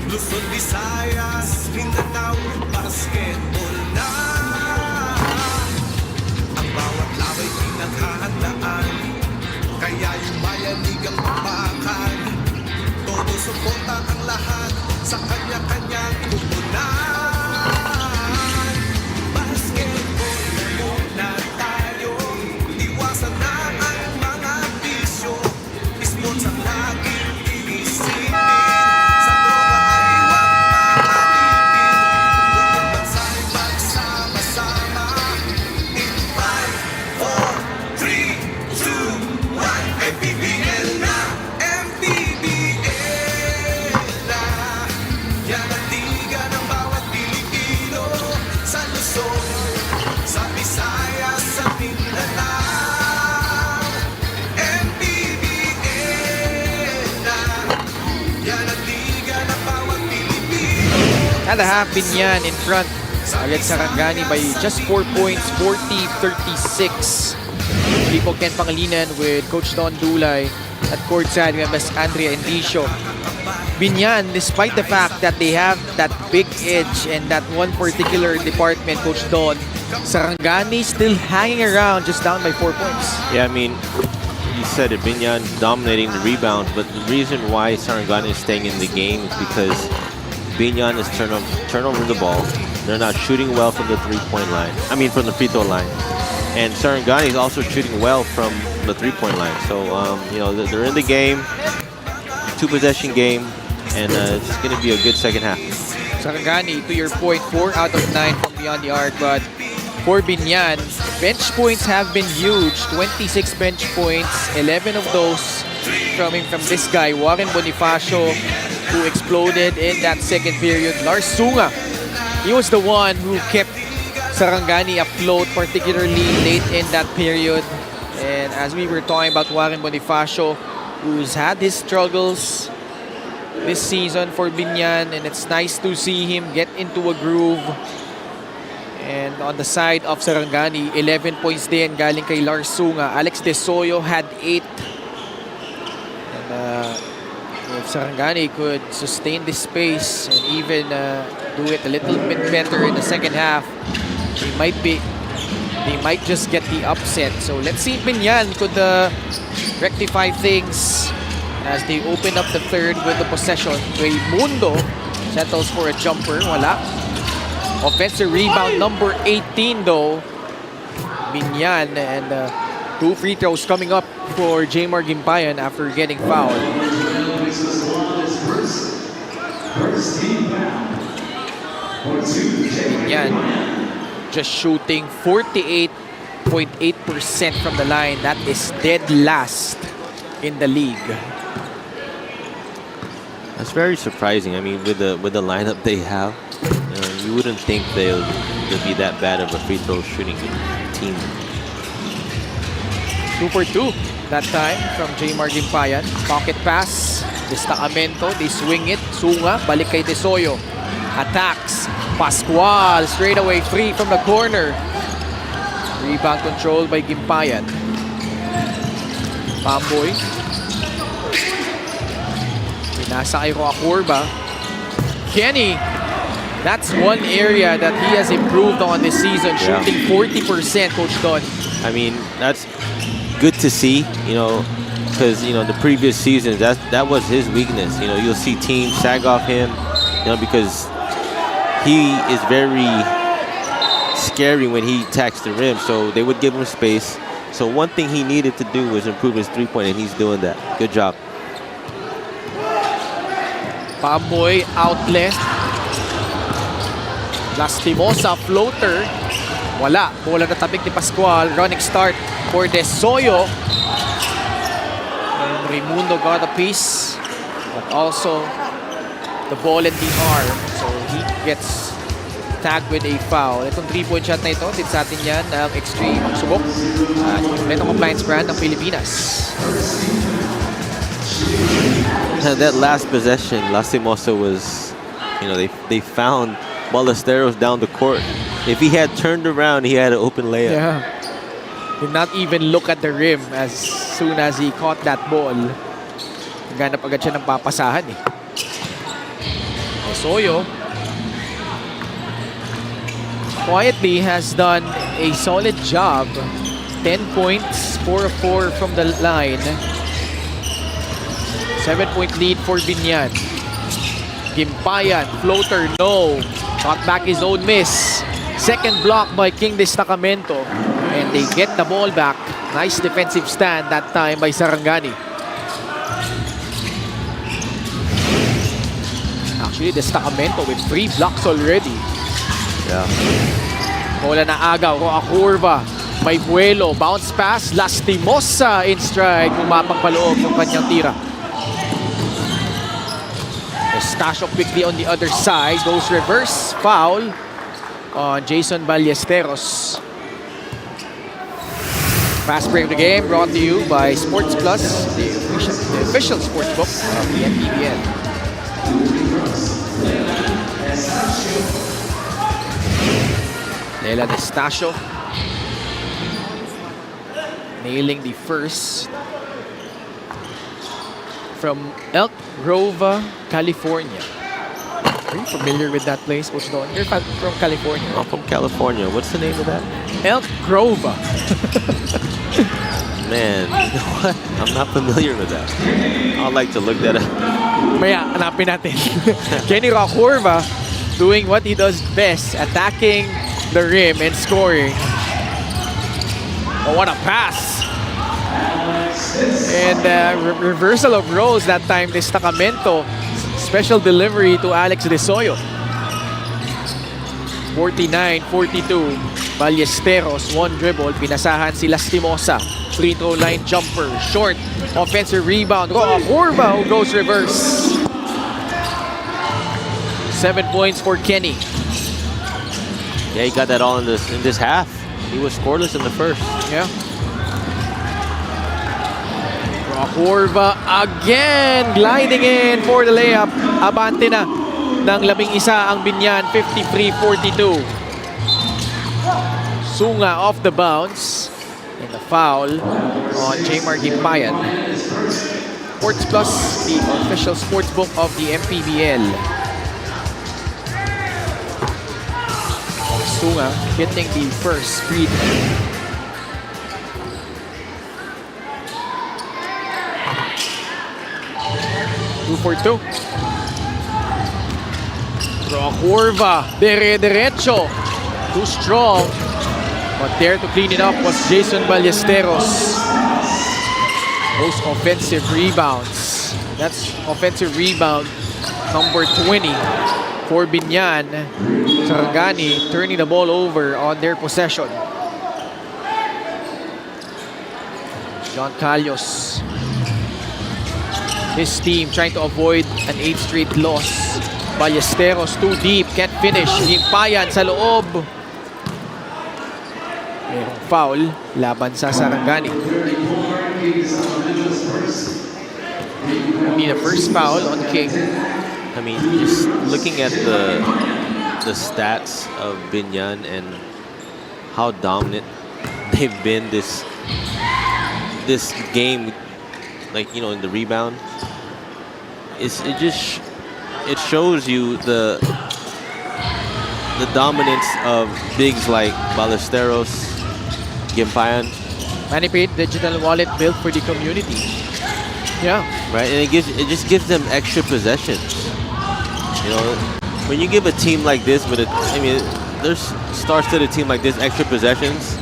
Luzon, Visayas, Mindanao, basketball na. Ang bawat labay pinaghahandaan, kaya yumayanig ang bakbakan. Todo suporta ang lahat sa kanya-kanyang pupunan. Basketball na muna tayo, iwasan na ang mga bisyo. Sports ang laging iisipin, sa droga ay huwag paalipin. Buong bansa'y magsama-sama. In 5, 4, 3, 2, 1, MPBL na, MPBL na. Yan ang liga ng bawat Pilipino, sa Luzon, sa Visayas, sa Mindanao. MPBL na. Yan ang liga ng bawat Pilipino.
At a half Biñan in front against Sarangani by just 4 points, 40-36. People Ken Pangilinan with Coach Don Dulay at courtside. We have Miss Andrea Indicio. Biñan, despite the fact that they have that big edge and that one particular department, Coach Don, Sarangani still hanging around just down by 4 points.
Yeah, I mean, you said it, Biñan dominating the rebounds, but the reason why Sarangani is staying in the game is because Biñan is turn over the ball. They're not shooting well from the three-point line. I mean, from the free throw line. And Sarangani is also shooting well from the three-point line. So, you know, they're in the game, two-possession game, and it's going to be a good second half.
Sarangani, to your point, 4 out of 9 from beyond the arc, but for Biñan, bench points have been huge. 26 bench points, 11 of those coming from this guy, Warren Bonifacio, who exploded in that second period. Lars Sunga, he was the one who kept Sarangani afloat, particularly late in that period. And as we were talking about Warren Bonifacio, who's had his struggles this season for Biñan, and it's nice to see him get into a groove. And on the side of Sarangani, 11 points din galing kay Lars Sunga. Alex De Soyo had 8. And if Sarangani could sustain this pace and even do it a little bit better in the second half, they might just get the upset. So let's see if Biñan could rectify things as they open up the third with the possession. Raymundo settles for a jumper. Wala. Offensive rebound number 18 though. Biñan, and 2 free throws coming up for Jmar Gimpayan after getting fouled. Biñan just shooting 48.8% from the line. That is dead last in the league.
That's very surprising. I mean, with the lineup they have, you wouldn't think they'll be that bad of a free throw shooting team.
2 for 2 that time from Jmar Gimpayan. Pocket pass, destacamento, they swing it. Sunga, balik kay De Soyo. Attacks, Pascual, straight away free from the corner. Rebound controlled by Gimpayan. Pamboy. Pinasa kay Roacorba. Kenny, that's one area that he has improved on this season, shooting 40%, Coach Don.
I mean, that's good to see, you know, because, you know, the previous seasons, that was his weakness. You know, you'll see teams sag off him, you know, because he is very scary when he attacks the rim, so they would give him space. So one thing he needed to do was improve his three-point, and he's doing that. Good job.
Pamboy outlet. Lastimosa floater. Wala. Bola na tabik ni Pascual. Running start for De Soyo. And Raymundo got a piece, but also the ball in the arm. So he gets tagged with a foul. Itong 3-point shot na ito, din sa atin yan ng Extreme Subok at kompletong compliance brand ng Pilipinas.
That last possession, Lastimosa was, you know, they found Ballesteros down the court. If he had turned around, he had an open layup.
Yeah. Did not even look at the rim as soon as he caught that ball. Naghanap agad siya ng papasahan eh. Soyo quietly has done a solid job. 10 points, 4 of 4 from the line. 7-point lead for Biñan. Gimpayan, floater, no. Got back his own miss. Second block by King Destacamento. And they get the ball back. Nice defensive stand that time by Sarangani. Actually, Destacamento with 3 blocks already.
Yeah.
Bola na agaw, Roacorba. May buwelo, bounce pass, Lastimosa in stride. Pumapang paloob ng kanyang tira. Estacio quickly on the other side. Goes reverse foul on Jason Ballesteros. Fast break of the game brought to you by Sports Plus, the official sportsbook of the MPBL. Lela Estacio nailing the first from Elk Grove, California. Are you familiar with that place, Coach Don? You're from California.
I'm from California. What's the name of that?
Elk Grove.
Man, you know what? I'm not familiar with that. I'd like to look that up.
Maya, hanapin natin. Kenny Rockurva doing what he does best, attacking the rim and scoring. Oh, what a pass! And reversal of roles that time, destacamento. Special delivery to Alex De Soyo. 49-42. Ballesteros, one dribble. Pinasahan si Lastimosa. Free throw line jumper. Short. Offensive rebound. Rockurva who goes reverse. 7 points for Kenny.
Yeah, he got that all in this half. He was scoreless in the first.
Yeah. Rockurva again, gliding in for the layup. Abante na ng 11 ang Biñan, 53-42. Sunga off the bounce. And the foul on Jamar Gimpayan. Sports Plus, the official sportsbook of the MPBL. Sunga hitting the first free throw. Two for two. Rockurva, derecho. Too strong. But there to clean it up was Jason Ballesteros. Those offensive rebounds. That's offensive rebound number 20 for Biñan. Sarangani turning the ball over on their possession. John Calios. His team trying to avoid an 8th straight loss. Ballesteros too deep, can't finish. Gimpayan sa loob. Mayroong foul laban sa Sarangani. Only the first foul on King.
I mean, just looking at the stats of Biñan and how dominant they've been this game, like, you know, in the rebound, it shows you the dominance of bigs like Ballesteros, Gimpayan.
Manny paid digital wallet built for the community. Yeah.
Right, and it just gives them extra possessions. You know, when you give a team like this there's star-studded team like this extra possessions,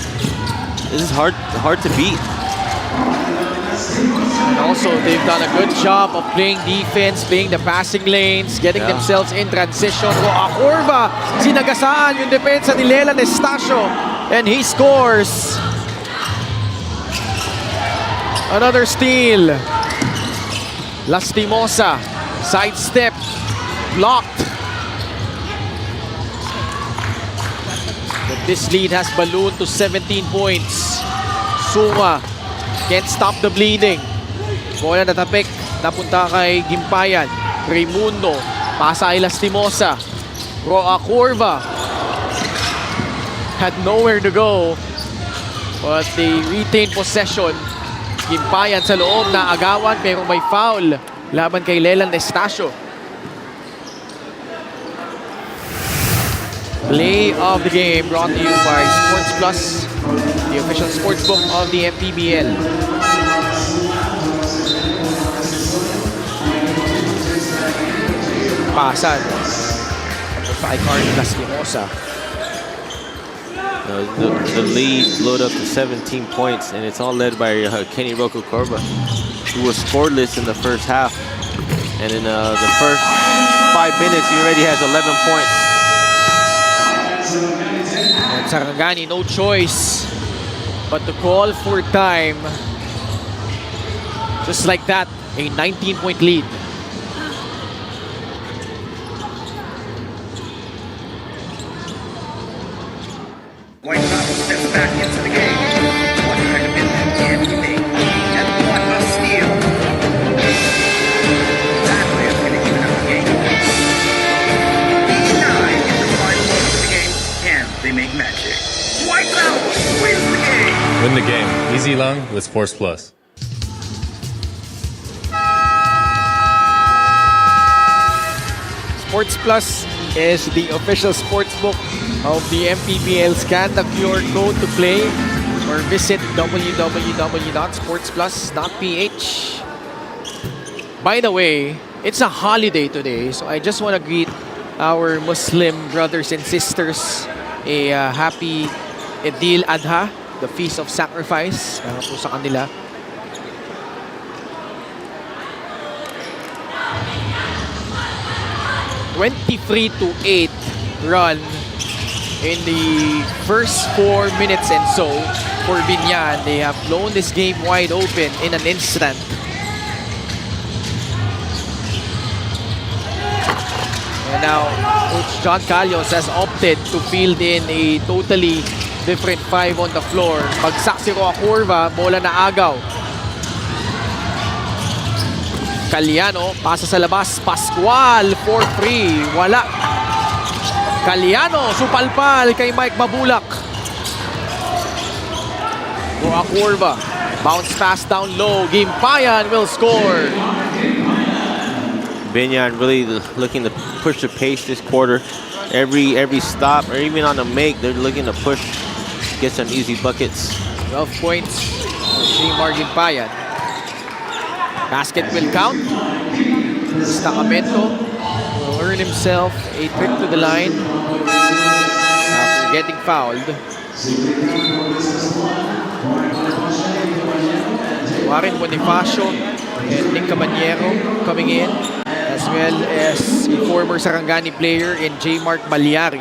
this is hard to beat.
And also, they've done a good job of playing defense, playing the passing lanes, getting themselves in transition. Rockurva, sinagasaan yung depensa ni Leland Estacio, and he scores. Another steal. Lastimosa, sidestep, blocked. But this lead has ballooned to 17 points. Sunga can't stop the bleeding. Bola na tapik, napunta kay Gimpayan. Raimundo, pasa kay Lastimosa. Rockurva had nowhere to go, but they retained possession. Gimpayan sa loob na agawan pero may foul laban kay Leland Estacio. Play of the game brought to you by Sports Plus, the official sportsbook of the MPBL. Pasan. Kay Carlos Lastimosa.
The lead load up to 17 points, and it's all led by Kenny Rockurva, who was scoreless in the first half. And in the first 5 minutes, he already has 11 points.
And Sarangani, no choice but to call for time. Just like that, a 19-point lead.
White Sox steps back into the game. What kind of impact can he make? And what a steal! That way is going to even out the game. 89 in the final moment of the game, and they make magic. White Sox wins the game!
Win the game. Easy long with Sports Plus.
Sports Plus is the official sportsbook of the MPBL. Scan the QR code to play or visit www.sportsplus.ph. By the way, it's a holiday today, so I just want to greet our Muslim brothers and sisters a happy Eid al-Adha, the Feast of Sacrifice. Para po sa kanila. (23-8) run in the first 4 minutes and so for Biñan. They have blown this game wide open in an instant. And now, Coach John Calios has opted to field in a totally different 5 on the floor. Bagsak si Roa Curva, bola na agaw. Caliano, pasa sa labas, Pascual, 4-3, wala. Caliano, supalpal kay Mike Mabulak. Roa Curva, bounce pass down low, Gimpayan will score.
Biñan really looking to push the pace this quarter. Every stop or even on the make, they're looking to push, get some easy buckets.
12 points for Shimar Gimpayan. Basket will count. Stacamento will earn himself a trip to the line after getting fouled. Warren Bonifacio and Nick Caballero coming in, as well as a former Sarangani player in J. Mark Malyari.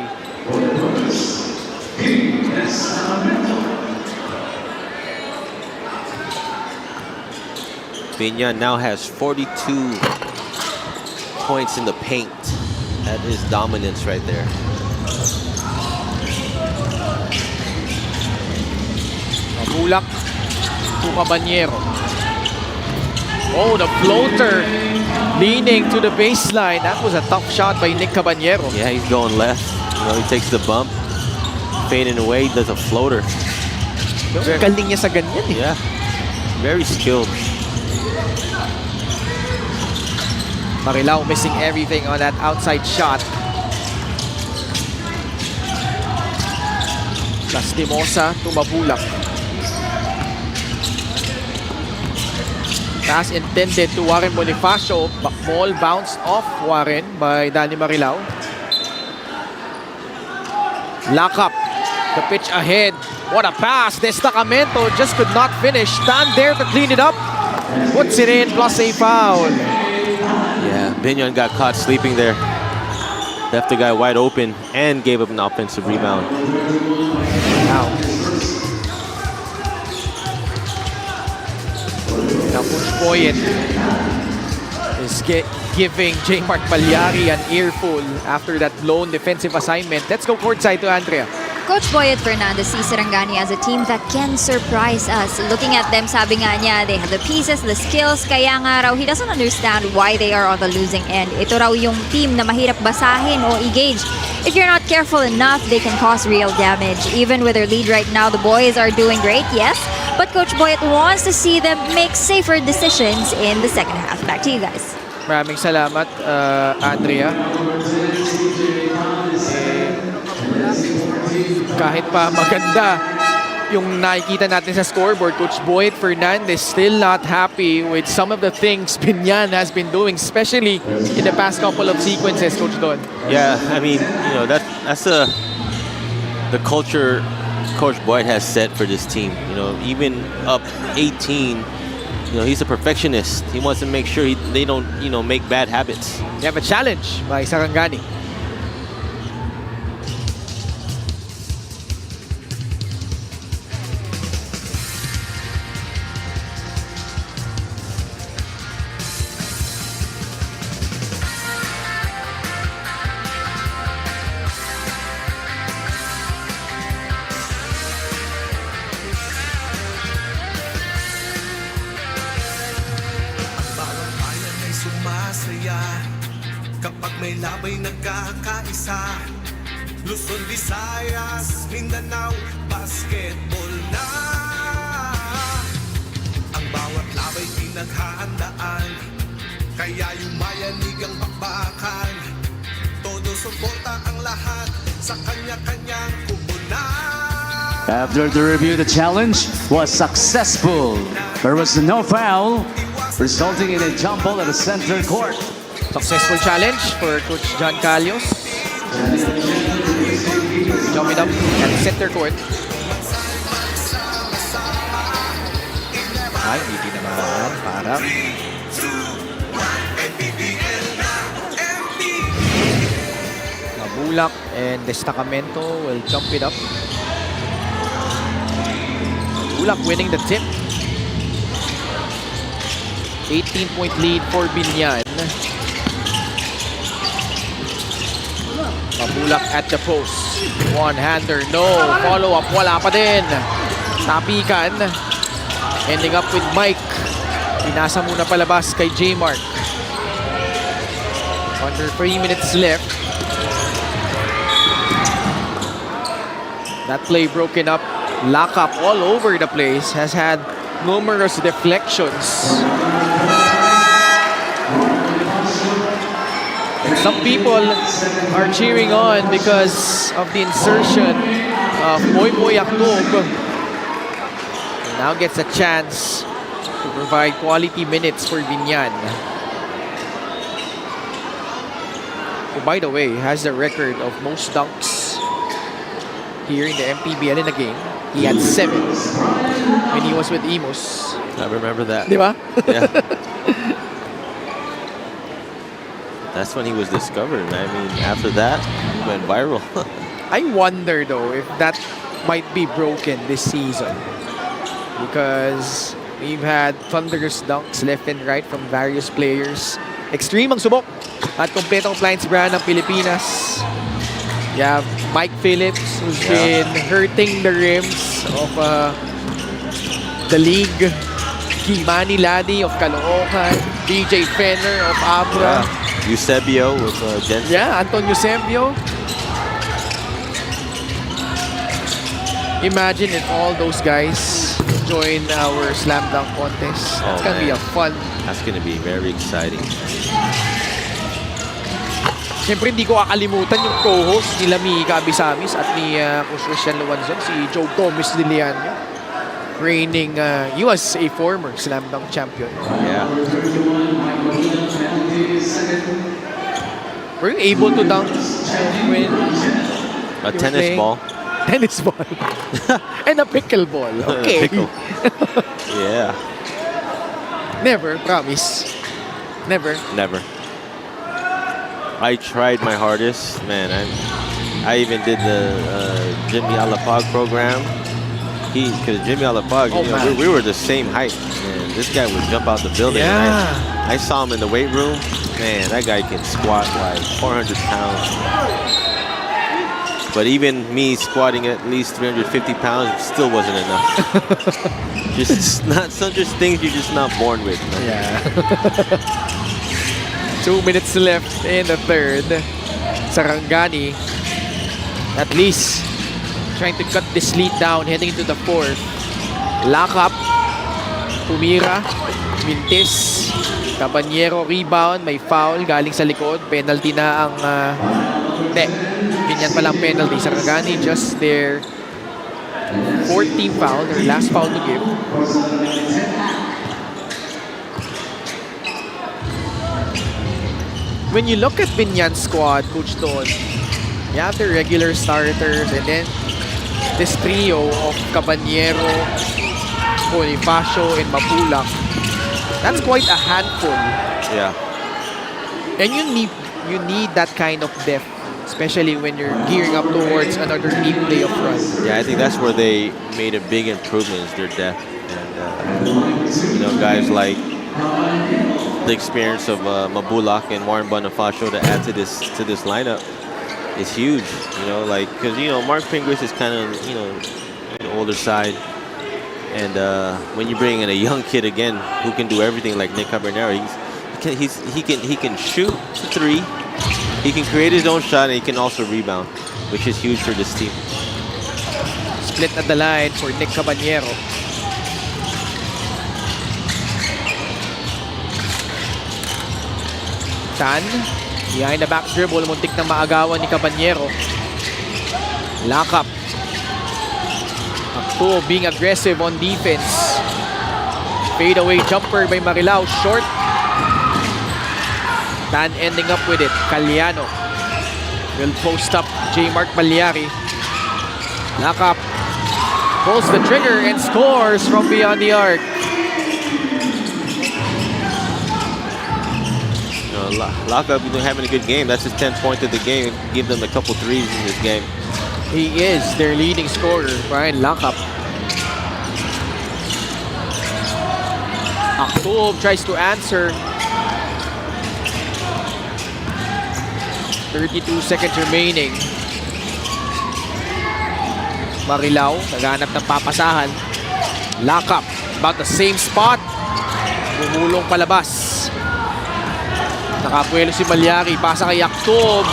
Biñan now has 42 points in the paint. That is dominance right there.
Mabulak to Caballero. Oh, the floater leaning to the baseline. That was a tough shot by Nick Caballero.
Yeah, he's going left. You know, he takes the bump, fading away, does a floater.
Galing niya sa ganyan eh.
Yeah, very skilled.
Marilao missing everything on that outside shot. Lastimosa to Mabulak. Pass intended to Warren Bonifacio. Ball bounced off Warren by Danny Marilao. Lock up. The pitch ahead. What a pass. Destacamento just could not finish. Stand there to clean it up. Puts it in, plus a foul.
Yeah, Biñan got caught sleeping there. Left the guy wide open and gave up an offensive rebound.
Now Coach Boyet is giving J. Mark Malyari an earful after that lone defensive assignment. Let's go courtside to Andrea.
Coach Boyet Fernandez sees Sarangani as a team that can surprise us. Looking at them, sabi nga niya, they have the pieces, the skills, kaya nga raw he doesn't understand why they are on the losing end. Ito raw yung team na mahirap basahin o i-gauge. If you're not careful enough, they can cause real damage. Even with their lead right now, the boys are doing great, yes, but Coach Boyet wants to see them make safer decisions in the second half. Back to you guys.
Maraming salamat, Andrea. Kahit pa maganda yung nakikita natin sa scoreboard, Coach Boyet Fernandez still not happy with some of the things Biñan has been doing, especially in the past couple of sequences, Coach Don.
Yeah, I mean, you know, that's the culture Coach Boyet has set for this team. You know, even up 18, you know, he's a perfectionist. He wants to make sure they don't, you know, make bad habits.
You have a challenge by Sarangani.
Kapag may labay nagkakaisa, Luzon, Visayas, Mindanao, basketball na. Ang bawat labay pinaghahandaan, kaya yumayanig ang bakbakan. Todo suporta ang lahat sa kanya-kanyang kubunan.
After the review, the challenge was successful. There was no foul, resulting in a jump ball at the center court.
Successful challenge for Coach John Calios. Jumping up at center court. Ay, hindi naman. Parang. Mabulak and Destacamento will jump it up. Mabulak winning the tip. 18-point lead for Biñan. Mabulak at the post. One-hander, no. Follow-up, wala pa din. Tapikan. Ending up with Mike. Pinasa muna palabas kay J-Mark. Under 3 minutes left. That play broken up. Lock up all over the place. Has had numerous deflections. And some people are cheering on because of the insertion of Moy Moy Aktob. Now gets a chance to provide quality minutes for Biñan. Who, by the way, has the record of most dunks here in the MPBL in a game. He had 7 when he was with Imus.
I remember that.
Di ba?
Yeah. That's when he was discovered. I mean, after that, he went viral.
I wonder though if that might be broken this season. Because we've had thunderous dunks left and right from various players. Extreme ang subok at kompletong appliance brand ng Pilipinas. You have Mike Phillips, who's been hurting the rims of the league. Manny Ladi of Caloocan. DJ Fenner of Abra.
Eusebio with Jensen.
Yeah, Anton Eusebio. Imagine if all those guys join our slam dunk contest. That's gonna be a fun.
That's gonna be very exciting.
Siyempre, hindi ko kakalimutan yung co-host nila Mika Abisamis at ni Coach Christian Luanzon, si Joe Gomez de Leano. Reigning, he was a former slam dunk champion.
Yeah.
Were you able to dunk when
A tennis ball.
Tennis ball. And a pickleball. Okay.
Pickle. Yeah.
Never, promise. Never.
Never. I tried my hardest, man. I even did the Jimmy Alapag program. Because Jimmy Alapag, we were the same height. Man, this guy would jump out the building.
Yeah.
I saw him in the weight room. Man, that guy can squat like 400 pounds. But even me squatting at least 350 pounds still wasn't enough. Just things you're just not born with. Man.
Yeah. 2 minutes left in the third. Sarangani, at least trying to cut this lead down heading into the fourth. Lock up. Tumira. Mintis. Cabanyero rebound. May foul galing sa likod. Penalty na ang... Hindi. Ganyan palang penalty. Sarangani just their 14th foul. Their last foul to give. When you look at Biñan's squad, Coach Don, you have the regular starters and then this trio of Cabanyero, Bonifacio, and Mabulak. That's quite a handful.
Yeah.
And you need that kind of depth, especially when you're gearing up towards another deep playoff run.
Yeah, I think that's where they made a big improvement is their depth. And, guys like the experience of Mabulak and Warren Bonifacio to add to this lineup is huge. Because Mark Pingris is kind of on the older side, and when you bring in a young kid again who can do everything like Nick Cabernero, he can shoot the three, he can create his own shot, and he can also rebound, which is huge for this team.
Split at the line for Nick Cabanyero. Tan, behind the back dribble, muntik na maagawan ni Cabanyero. Lock up. Akto being aggressive on defense. Fade away jumper by Marilao, short. Tan ending up with it. Caliano will post up J-Mark Balyari. Lock up. Pulls the trigger and scores from beyond the arc.
Lockup having a good game. That's his 10th point of the game. Give them a couple threes in this game.
He is their leading scorer, Brian Lockup. Akto tries to answer. 32 seconds remaining. Marilao, naghanap ng papasahan. Lockup, about the same spot. Bumulong palabas. Nakapuelo si Balyari, pasa kay Aktob.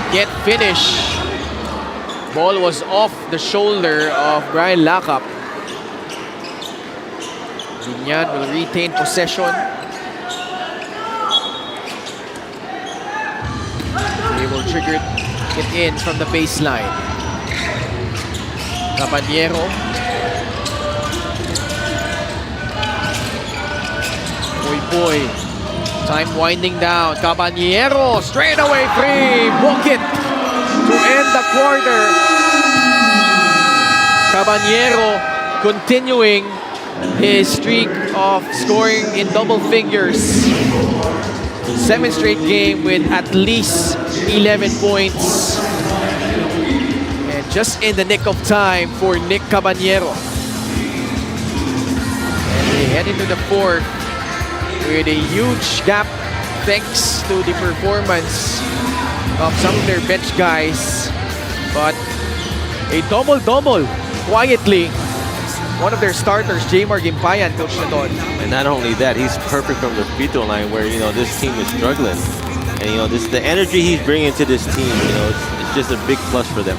Can't finish. Ball was off the shoulder of Brian Lockup. Biñan will retain possession. They will trigger it in from the baseline. Caballero. Boy. Time winding down. Caballero straight away free. Book it to end the quarter. Caballero continuing his streak of scoring in double figures. 7th straight game with at least 11 points. And just in the nick of time for Nick Caballero. And they head into the fourth with a huge gap thanks to the performance of some of their bench guys. But a double-double quietly. One of their starters, J-Mar Gimpayan, Coach Nadon.
And not only that, he's perfect from the free throw line where, this team is struggling. And, the energy he's bringing to this team, it's just a big plus for them.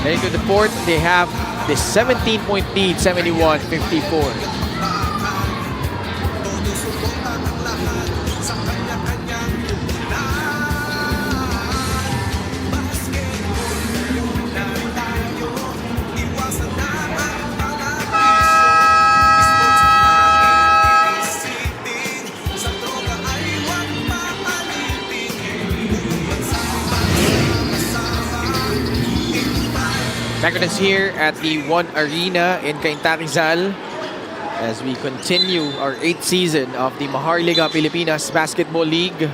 Heading to the fourth, they have the 17-point lead, 71-54. Back with us here at the One Arena in Cainta Rizal as we continue our 8th season of the Maharlika Pilipinas Basketball League.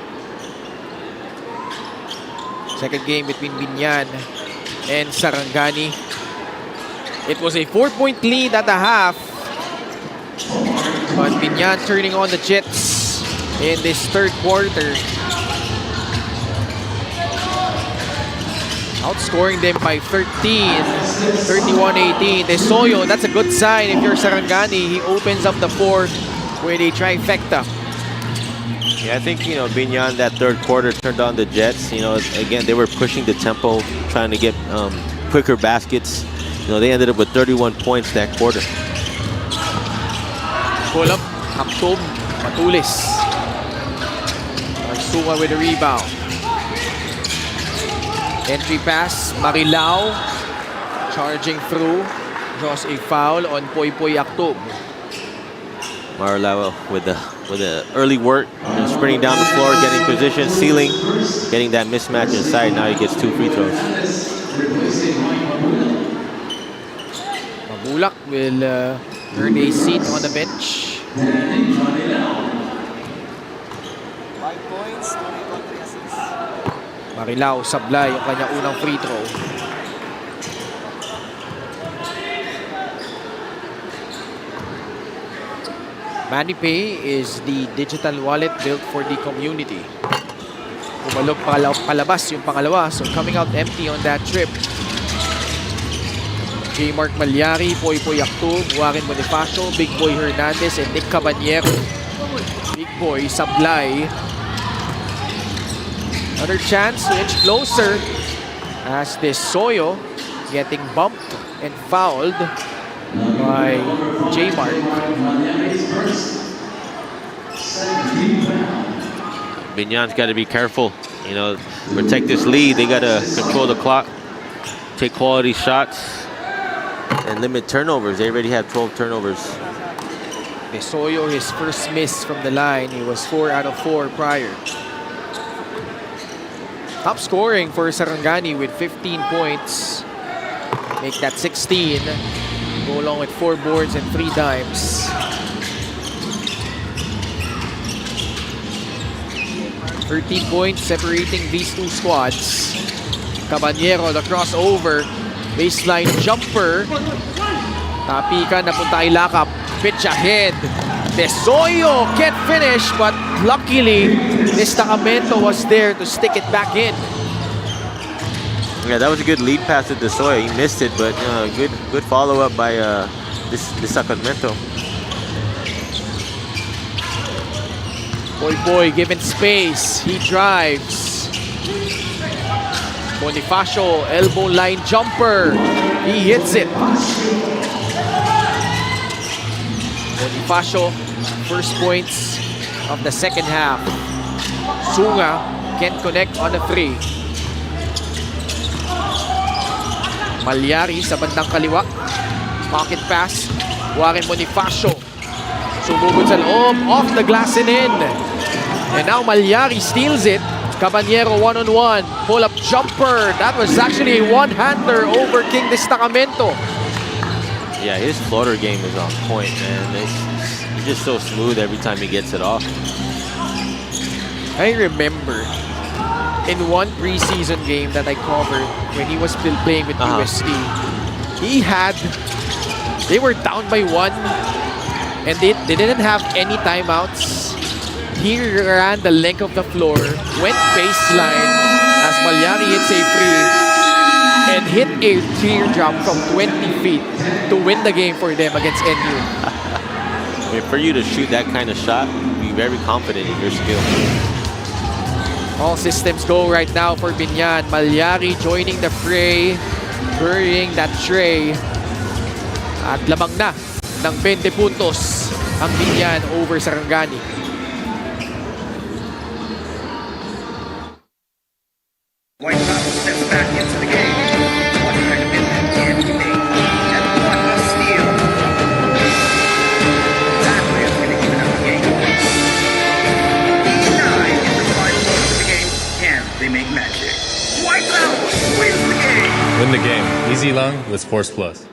Second game between Biñan and Sarangani. It was a 4-point lead at the half, but Biñan turning on the Jets in this third quarter, outscoring them by 13, 31-18. Tesoyo, that's a good sign if you're Sarangani. He opens up the fourth with a trifecta.
Yeah, I think, Biñan, that third quarter turned on the Jets. Again, they were pushing the tempo, trying to get quicker baskets. They ended up with 31 points that quarter.
Pull up, Aktob, Matulis. Arsuma with a rebound. Entry pass, Marilao charging through, draws a foul on Poy Aktob.
Marilao with the early work, sprinting down the floor, getting position, sealing, getting that mismatch inside. Now he gets 2 free throws.
Mabulak will earn a seat on the bench.
5 points, 23 assists.
Marilao sablay yung kanyang unang free throw. MANNY Pay is the digital wallet built for the community. Pumalog palabas yung pangalawa, so coming out empty on that trip. J-Mark Balyari, Poy Aktob, Warren Bonifacio, Big Boy Hernandez, and Nick Caballero. Big Boy sablay. Another chance to inch closer as Tesoyo getting bumped and fouled by J-Mark.
Biñan's got to be careful. Protect this lead. They got to control the clock, take quality shots. and limit turnovers. They already had 12 turnovers.
Besoyo, his first miss from the line. He was 4 out of 4 prior. Top scoring for Sarangani with 15 points. Make that 16. Go along with 4 boards and 3 dimes. 13 points separating these two squads. Caballero, the crossover. Baseline jumper. Tapikan, napunta ay lakap. Pitch ahead. Besoyo can't finish, but luckily, Destacamento was there to stick it back in.
Yeah, that was a good lead pass to Desoy. He missed it, but good follow-up by this Sacramento.
Boy given space. He drives. Bonifacio, elbow line jumper. He hits it. Bonifacio, first points of the second half. Sunga can't connect on the 3. Malyari sa bandang kaliwa. Pocket pass. Warren Bonifacio. Sumugod sa loob. Off the glass and in. And now Malyari steals it. Caballero one-on-one. Pull-up jumper. That was actually a one-hander over King Destacamento.
Yeah, his floater game is on point, man. He's just so smooth every time he gets it off.
I remember in one preseason game that I covered when he was still playing with USD, they were down by 1 and they didn't have any timeouts. He ran the length of the floor, went baseline as Malyari hits a free and hit a teardrop from 20 feet to win the game for them against NU.
I mean, for you to shoot that kind of shot, be very confident in your skill.
All systems go right now for Biñan. Malyari joining the fray, burying that tray. At lamang na ng 20 puntos ang Biñan over Sarangani.
White House steps back into the game. What kind of impact can he make? And what a steal! That way is going to even up the game. E9 in the final quarter of the game. Can they make magic? White House wins the game!
Win the game. Easy long with Sports Plus.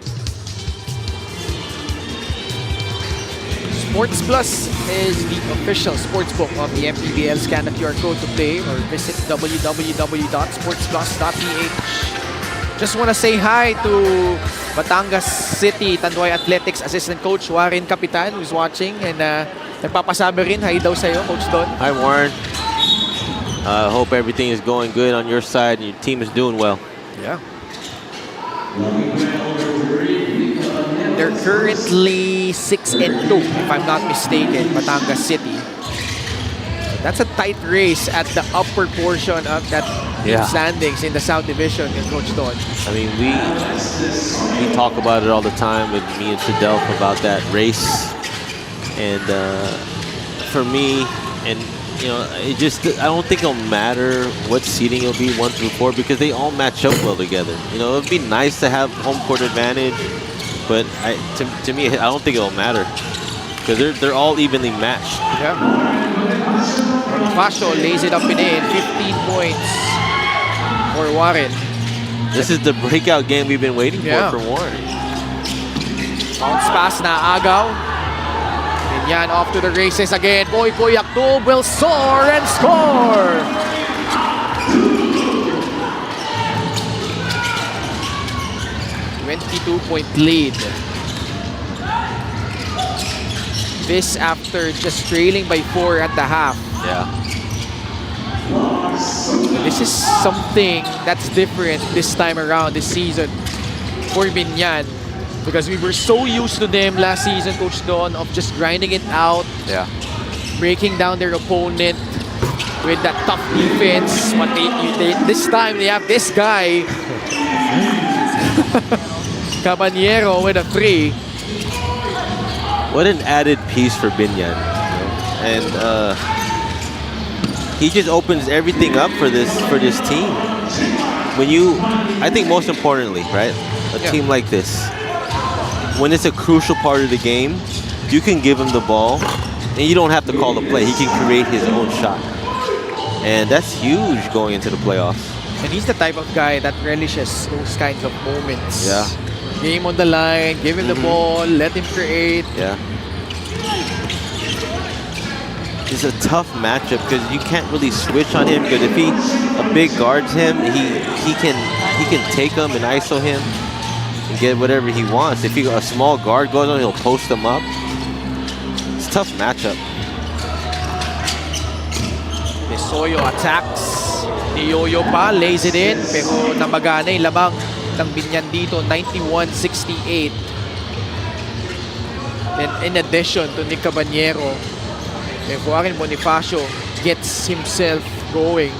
Sports Plus is the official sportsbook of the MPBL. Scan the QR code to play or visit www.sportsplus.ph. Just want to say hi to Batangas City Tanduay Athletics Assistant Coach Warren Capitan, who's watching, and nagpapasabi rin hi daw sa'yo, Coach Don.
Hi, Warren. Hope everything is going good on your side and your team is doing well.
Yeah. They're currently 6-2, if I'm not mistaken, Batangas City. That's a tight race at the upper portion of that standings in the South Division in Coach Don.
I mean, we talk about it all the time with me and Fidelf about that race. And for me, and you know, I don't think it'll matter what seeding it'll be 1 through 4 because they all match up well together. You know, it'd be nice to have home court advantage. But to me, I don't think it'll matter because they're all evenly matched.
Yeah. Fasho lays it up and in. 15 points for Warren.
This is the breakout game we've been waiting for Warren.
Bounce pass na agaw. Biñan off to the races again. Boy Yakub will soar and score. .2-point lead. This after just trailing by 4 at the half.
Yeah.
This is something that's different this time around, this season for Biñan. Because we were so used to them last season, Coach Don, of just grinding it out.
Yeah.
Breaking down their opponent with that tough defense. But this time they have this guy. Caballero with a 3.
What an added piece for Biñan. And he just opens everything up for this team. When I think most importantly, right? A team like this, when it's a crucial part of the game, you can give him the ball, and you don't have to call the play. He can create his own shot. And that's huge going into the playoffs.
And he's the type of guy that relishes those kinds of moments.
Yeah.
Game on the line, give him the ball, let him create.
Yeah. It's a tough matchup because you can't really switch on him, because if a big guards him, he can take him and ISO him and get whatever he wants. If a small guard goes on, he'll post him up. It's a tough matchup.
Soyo attacks. Yoyo pa, lays it in. Pero namagana yung labang ng Biñan dito, 91-68. And in addition to Nick Caballero, Joaquin Bonifacio gets himself going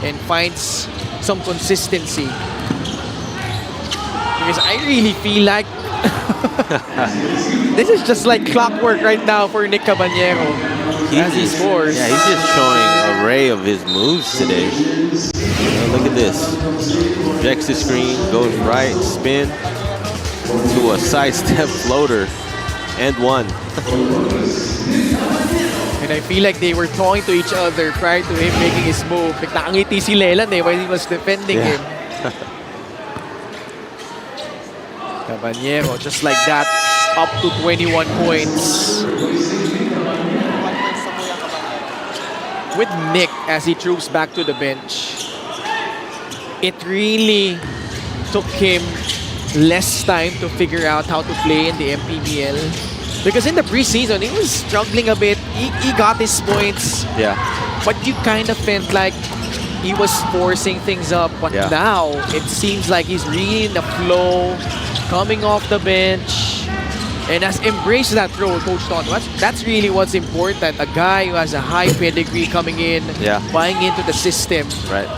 and finds some consistency. Because I really feel like this is just like clockwork right now for Nick Caballero as he scores.
Yeah, he's just showing an array of his moves today. Look at this. Rejects the screen, goes right, spin to a sidestep floater, and one.
And I feel like they were talking to each other prior to him making his move. Nakangiti si Leland while he was defending him. Caballero, just like that, up to 21 points. With Nick as he troops back to the bench, it really took him less time to figure out how to play in the MPBL. Because in the preseason, he was struggling a bit. He got his points.
Yeah.
But you kind of felt like he was forcing things up. But now, it seems like he's really in the flow, coming off the bench, and has embraced that role, Coach Ton. That's really what's important. A guy who has a high pedigree coming in, buying into the system.
Right.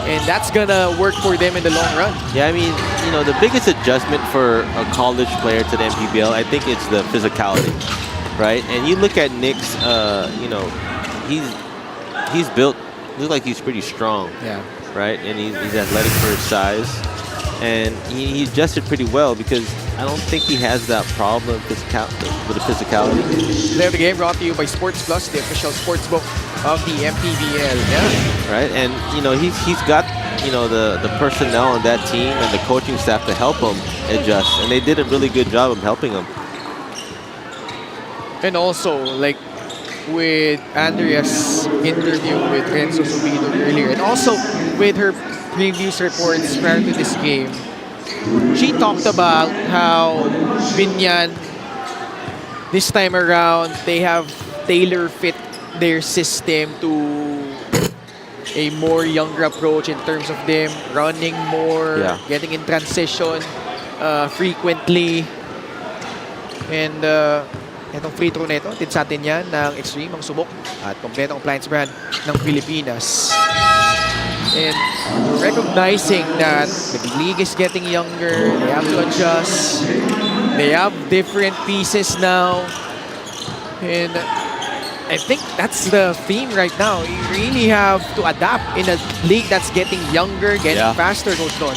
And that's gonna work for them in the long run.
Yeah, I mean, you know, the biggest adjustment for a college player to the MPBL, I think it's the physicality, right? And you look at Nick's, you know, he's built, looks like he's pretty strong, right? And he's athletic for his size. And he adjusted pretty well, because I don't think he has that problem with the physicality.
There the game brought to you by Sports Plus, the official sportsbook of the MPBL.
Right, and you know he's got, you know, the personnel on that team and the coaching staff to help him adjust, and they did a really good job of helping him.
And also, like with Andrea's interview with Renzo Subido earlier, and also with her previous reports prior to this game, she talked about how Biñan, this time around, they have tailor-fit their system to a more younger approach in terms of them running more, getting in transition frequently. And itong free throw na ito, tin sa atin yan ng Extreme, ang subok at kompletong appliance brand ng Pilipinas. And recognizing that the league is getting younger, they have to adjust. They have different pieces now. And I think that's the theme right now. You really have to adapt in a league that's getting younger, getting faster, Coach Don.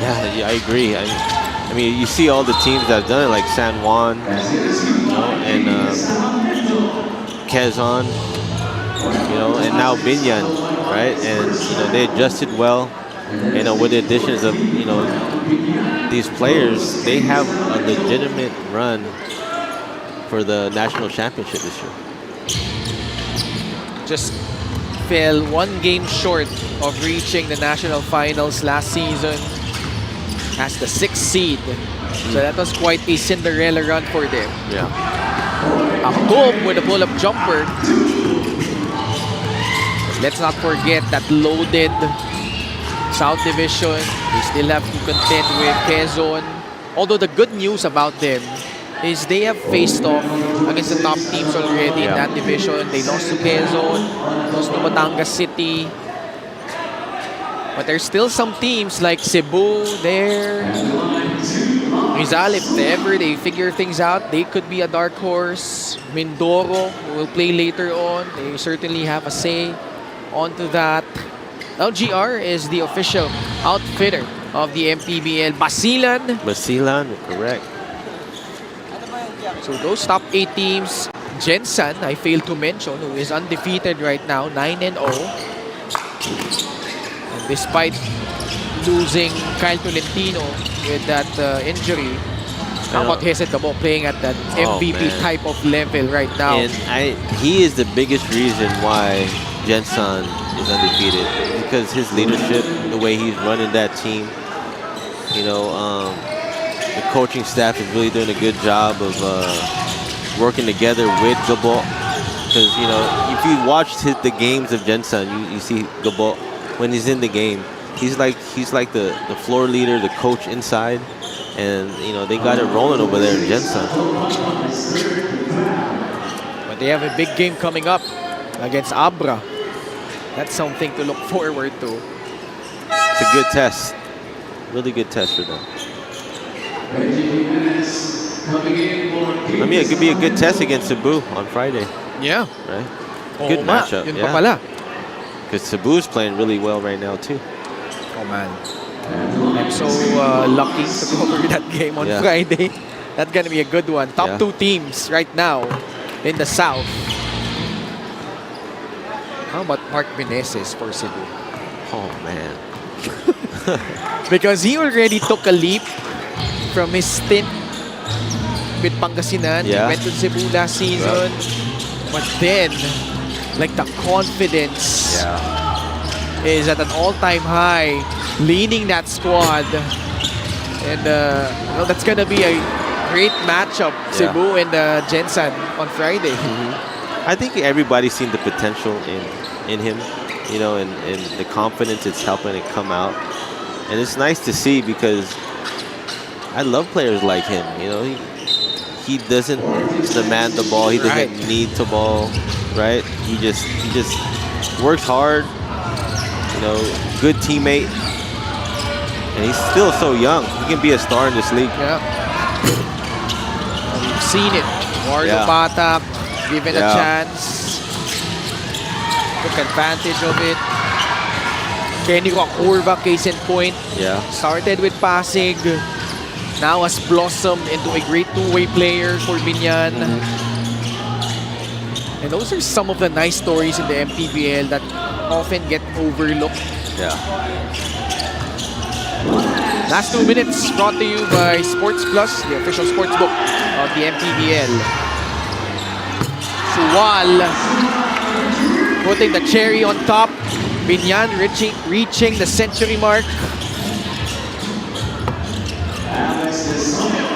Yeah, I agree. I mean, you see all the teams that have done it, like San Juan, you know, and Quezon, you know, and now Biñan, right? And you know, they adjusted well. You know, with the additions of, you know, these players, they have a legitimate run for the national championship this year.
Just fell one game short of reaching the national finals last season as the 6th seed. So that was quite a Cinderella run for them.
Yeah.
Akub with a pull-up jumper. Let's not forget that loaded South Division. They still have to contend with Quezon. Although the good news about them is they have faced off against the top teams already in that division. They lost to Quezon, lost to Batangas City. But there's still some teams like Cebu there. Rizal, if ever they figure things out, they could be a dark horse. Mindoro, who will play later on. They certainly have a say onto that. LGR is the official outfitter of the MPBL. Basilan,
Basilan, correct.
So those top 8 teams, Jensen, I failed to mention, who is undefeated right now, 9-0. And despite losing Kyle Tolentino with that injury, how about Hesed Gabo playing at that MVP type of level right now?
And he is the biggest reason why Jensen is undefeated, because his leadership, the way he's running that team, you know, the coaching staff is really doing a good job of working together with Gabo. Because, you know, if you watched the games of Jensen, you see Gabo when he's in the game. He's like the floor leader, the coach inside, and you know they got it rolling over there in Jensen.
But they have a big game coming up against Abra. That's something to look forward to.
It's a good test, really good test for them. I mean, it could be a good test against Cebu on Friday.
Yeah.
Right? Good matchup.
Yun
Yeah.
pa pala.
Because Cebu's playing really well right now too.
Oh man, I'm so lucky to cover that game on Friday. That's gonna be a good one. Top 2 teams right now in the South. How about Mark Meneses for Cebu?
Oh man.
Because he already took a leap from his stint with Pangasinan. He went to Cebu last season. But then, like the confidence is at an all-time high, leading that squad. And well, that's going to be a great matchup, Cebu and Jensen on Friday.
I think everybody's seen the potential in him, you know, and the confidence it's helping it come out. And it's nice to see because I love players like him, you know. He doesn't demand the ball. He doesn't need to ball, right? He just works hard, you know, good teammate. And he's still so young. He can be a star in this league.
Yeah. We've seen it. Mario Bata, given a chance, took advantage of it. Kenny Curva, case in point. Started with Pasig, now has blossomed into a great two-way player for Biñan. And those are some of the nice stories in the MPBL that often get overlooked. Last 2 minutes brought to you by Sports Plus, the official sports book of the MPBL. Suwal putting the cherry on top. Biñan reaching the century mark.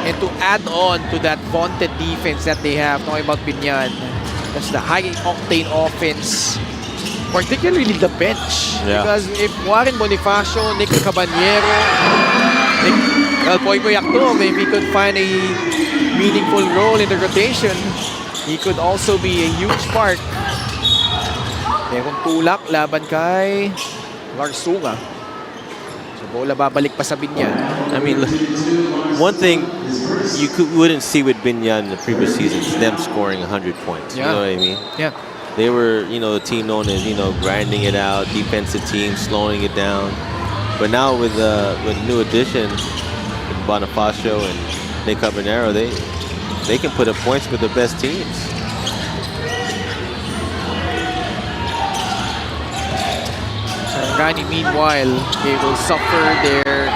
And to add on to that vaunted defense that they have, talking about Biñan, that's the high-octane offense, particularly the bench. Because if Warren Bonifacio, Nick Caballero, Poy Yakto, if he could find a meaningful role in the rotation, he could also be a huge part. Merong tulak laban kay Larsunga. So bola babalik pa sa Biñan.
I mean, look, one thing you wouldn't see with Biñan in the previous seasons, them scoring 100 points. You know what I mean?
Yeah.
They were, you know, the team known as, you know, grinding it out, defensive team, slowing it down. But now with new addition, with Bonifacio and Nick Caballero, they can put up points with the best teams.
Sarangani, meanwhile, they will suffer their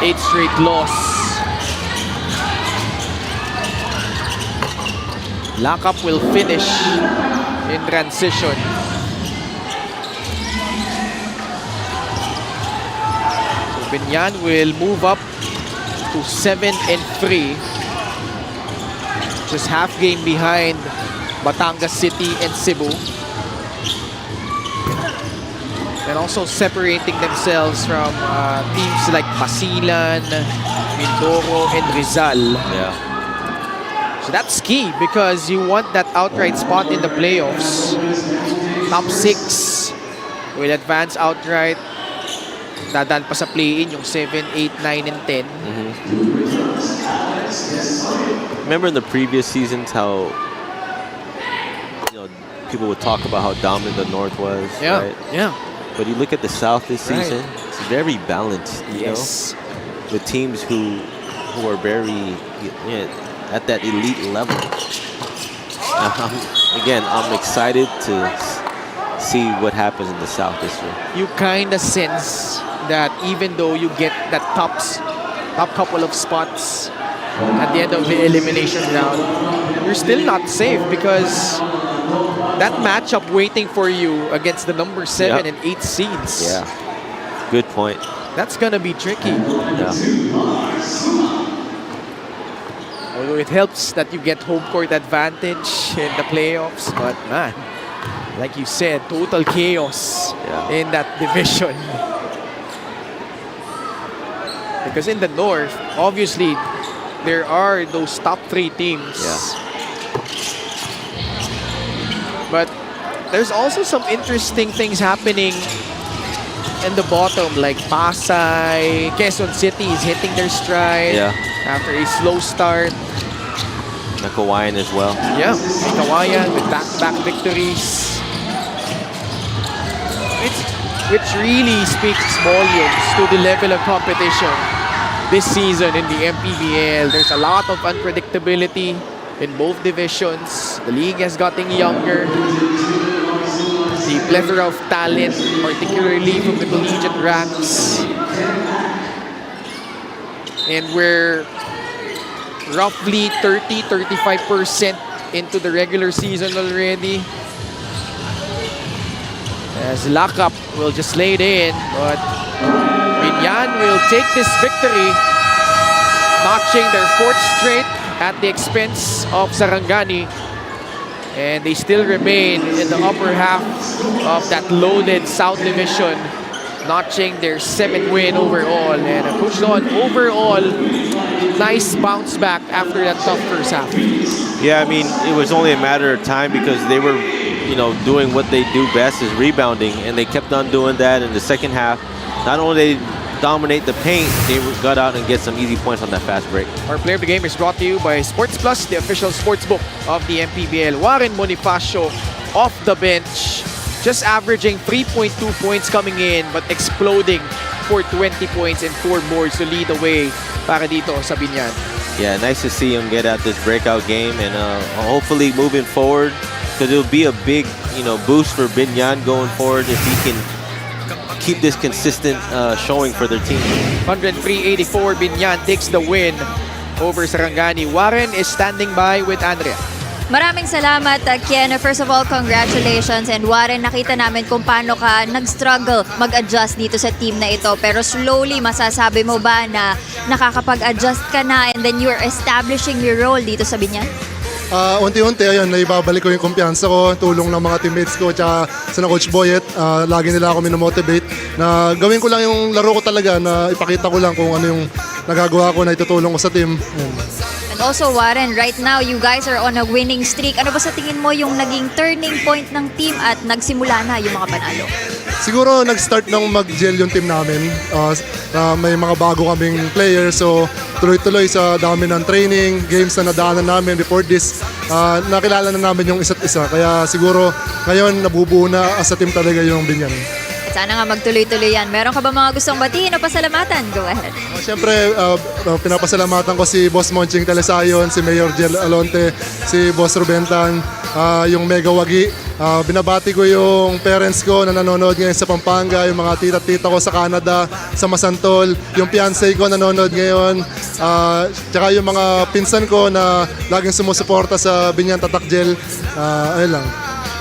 8th straight loss. Lockup will finish in transition. So Biñan will move up to 7-3. Just half game behind Batangas City and Cebu. And also separating themselves from teams like Basilan, Mindoro, and Rizal. So that's key because you want that outright spot in the playoffs. Top 6 will advance outright. Dadaan pa sa play-in yung 7, 8, 9, and 10.
Remember in the previous seasons how, you know, people would talk about how dominant the North was, right?
Yeah.
But you look at the South this season, it's very balanced, you know, with teams who are very, you know, at that elite level. Again, I'm excited to see what happens in the South this year.
You kind of sense that even though you get that top couple of spots at the end of the elimination round, you're still not safe because that matchup waiting for you against the number 7 and 8 seeds.
Yeah, good point.
That's gonna be tricky.
Yeah.
Although it helps that you get home court advantage in the playoffs, but man, like you said, total chaos in that division. Because in the North, obviously, there are those top 3 teams. But there's also some interesting things happening in the bottom, like Pasay, Quezon City is hitting their stride after a slow start.
Kawayan as well.
Yeah, Kawayan with back-to-back victories. Which really speaks volumes to the level of competition this season in the MPBL. There's a lot of unpredictability in both divisions. The league has gotten younger. The plethora of talent, particularly from the collegiate ranks. And we're roughly 30-35% into the regular season already. As Lockup will just lay it in, but Biñan will take this victory, notching their 4th straight at the expense of Sarangani. And they still remain in the upper half of that loaded South Division, notching their 7th win overall. And Coach Don, overall, nice bounce back after that tough first half.
Yeah, I mean, it was only a matter of time because they were, doing what they do best is rebounding, and they kept on doing that in the second half. Not only they dominate the paint, they got out and get some easy points on that fast break.
Our player of the game is brought to you by Sports Plus, the official sports book of the MPBL. Warren Bonifacio off the bench, just averaging 3.2 points coming in, but exploding for 20 points and 4 boards to lead the way para dito sa Biñan.
Yeah, nice to see him get out this breakout game, and hopefully moving forward, because it'll be a big, boost for Biñan going forward if he can keep this consistent showing for their team.
103-84, Biñan takes the win over Sarangani. Warren is standing by with Andrea.
Maraming salamat, Ken. First of all, congratulations. And Warren, nakita namin kung paano ka nag-struggle mag-adjust dito sa team na ito. Pero slowly, masasabi mo ba na nakakapag-adjust ka na and then you're establishing your role dito sa Biñan?
Unti-unti, ayun, naibabalik ko yung kumpiyansa ko, tulong ng mga teammates ko, tsaka sa Coach Boyet, lagi nila ako minomotivate na gawin ko lang yung laro ko talaga, na ipakita ko lang kung ano yung nagagawa ko na itutulong ko sa team.
And also, Warren, right now, you guys are on a winning streak. Ano ba sa tingin mo yung naging turning point ng team at nagsimula na yung mga panalo?
Siguro nag-start nang mag-gel yung team namin. May mga bago kaming players, so tuloy-tuloy sa dami ng training, games na nadaanan namin before this, nakilala na namin yung isa't isa. Kaya siguro ngayon nabubuo na as a team talaga yung Biñan.
Sana nga magtuloy-tuloy yan. Meron ka ba mga gustong batiin o pasalamatan? Go ahead.
Siyempre, pinapasalamatan ko si Boss Monching Telesayon, si Mayor Jel Alonte, si Boss Rubentan, yung Mega Wagi. Binabati ko yung parents ko na nanonood ngayon sa Pampanga, yung mga tita-tita ko sa Canada, sa Masantol, yung fiancé ko nanonood ngayon, tsaka yung mga pinsan ko na laging sumusuporta sa Biñan Tatakjel. Ayun lang.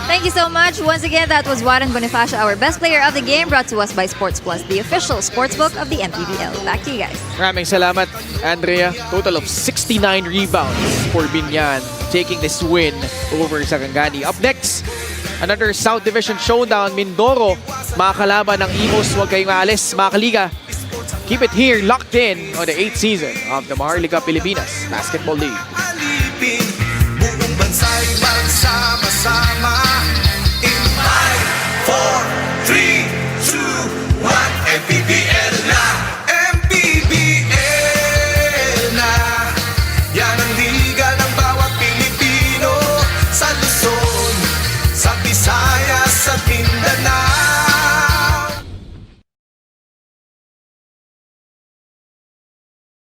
Thank you so much. Once again, that was Warren Bonifacio, our best player of the game, brought to us by Sports Plus, the official sportsbook of the MPBL. Back to you guys.
Maraming salamat, Andrea. Total of 69 rebounds for Biñan, taking this win over Sarangani. Up next, another South Division showdown. Mindoro, mga kalaban ng Imos. Huwag kayong aalis, mga kaliga. Keep it here, locked in on the 8th season of the Maharlika Pilipinas Basketball League.
Alipin, buong bansa'y magsama-sama.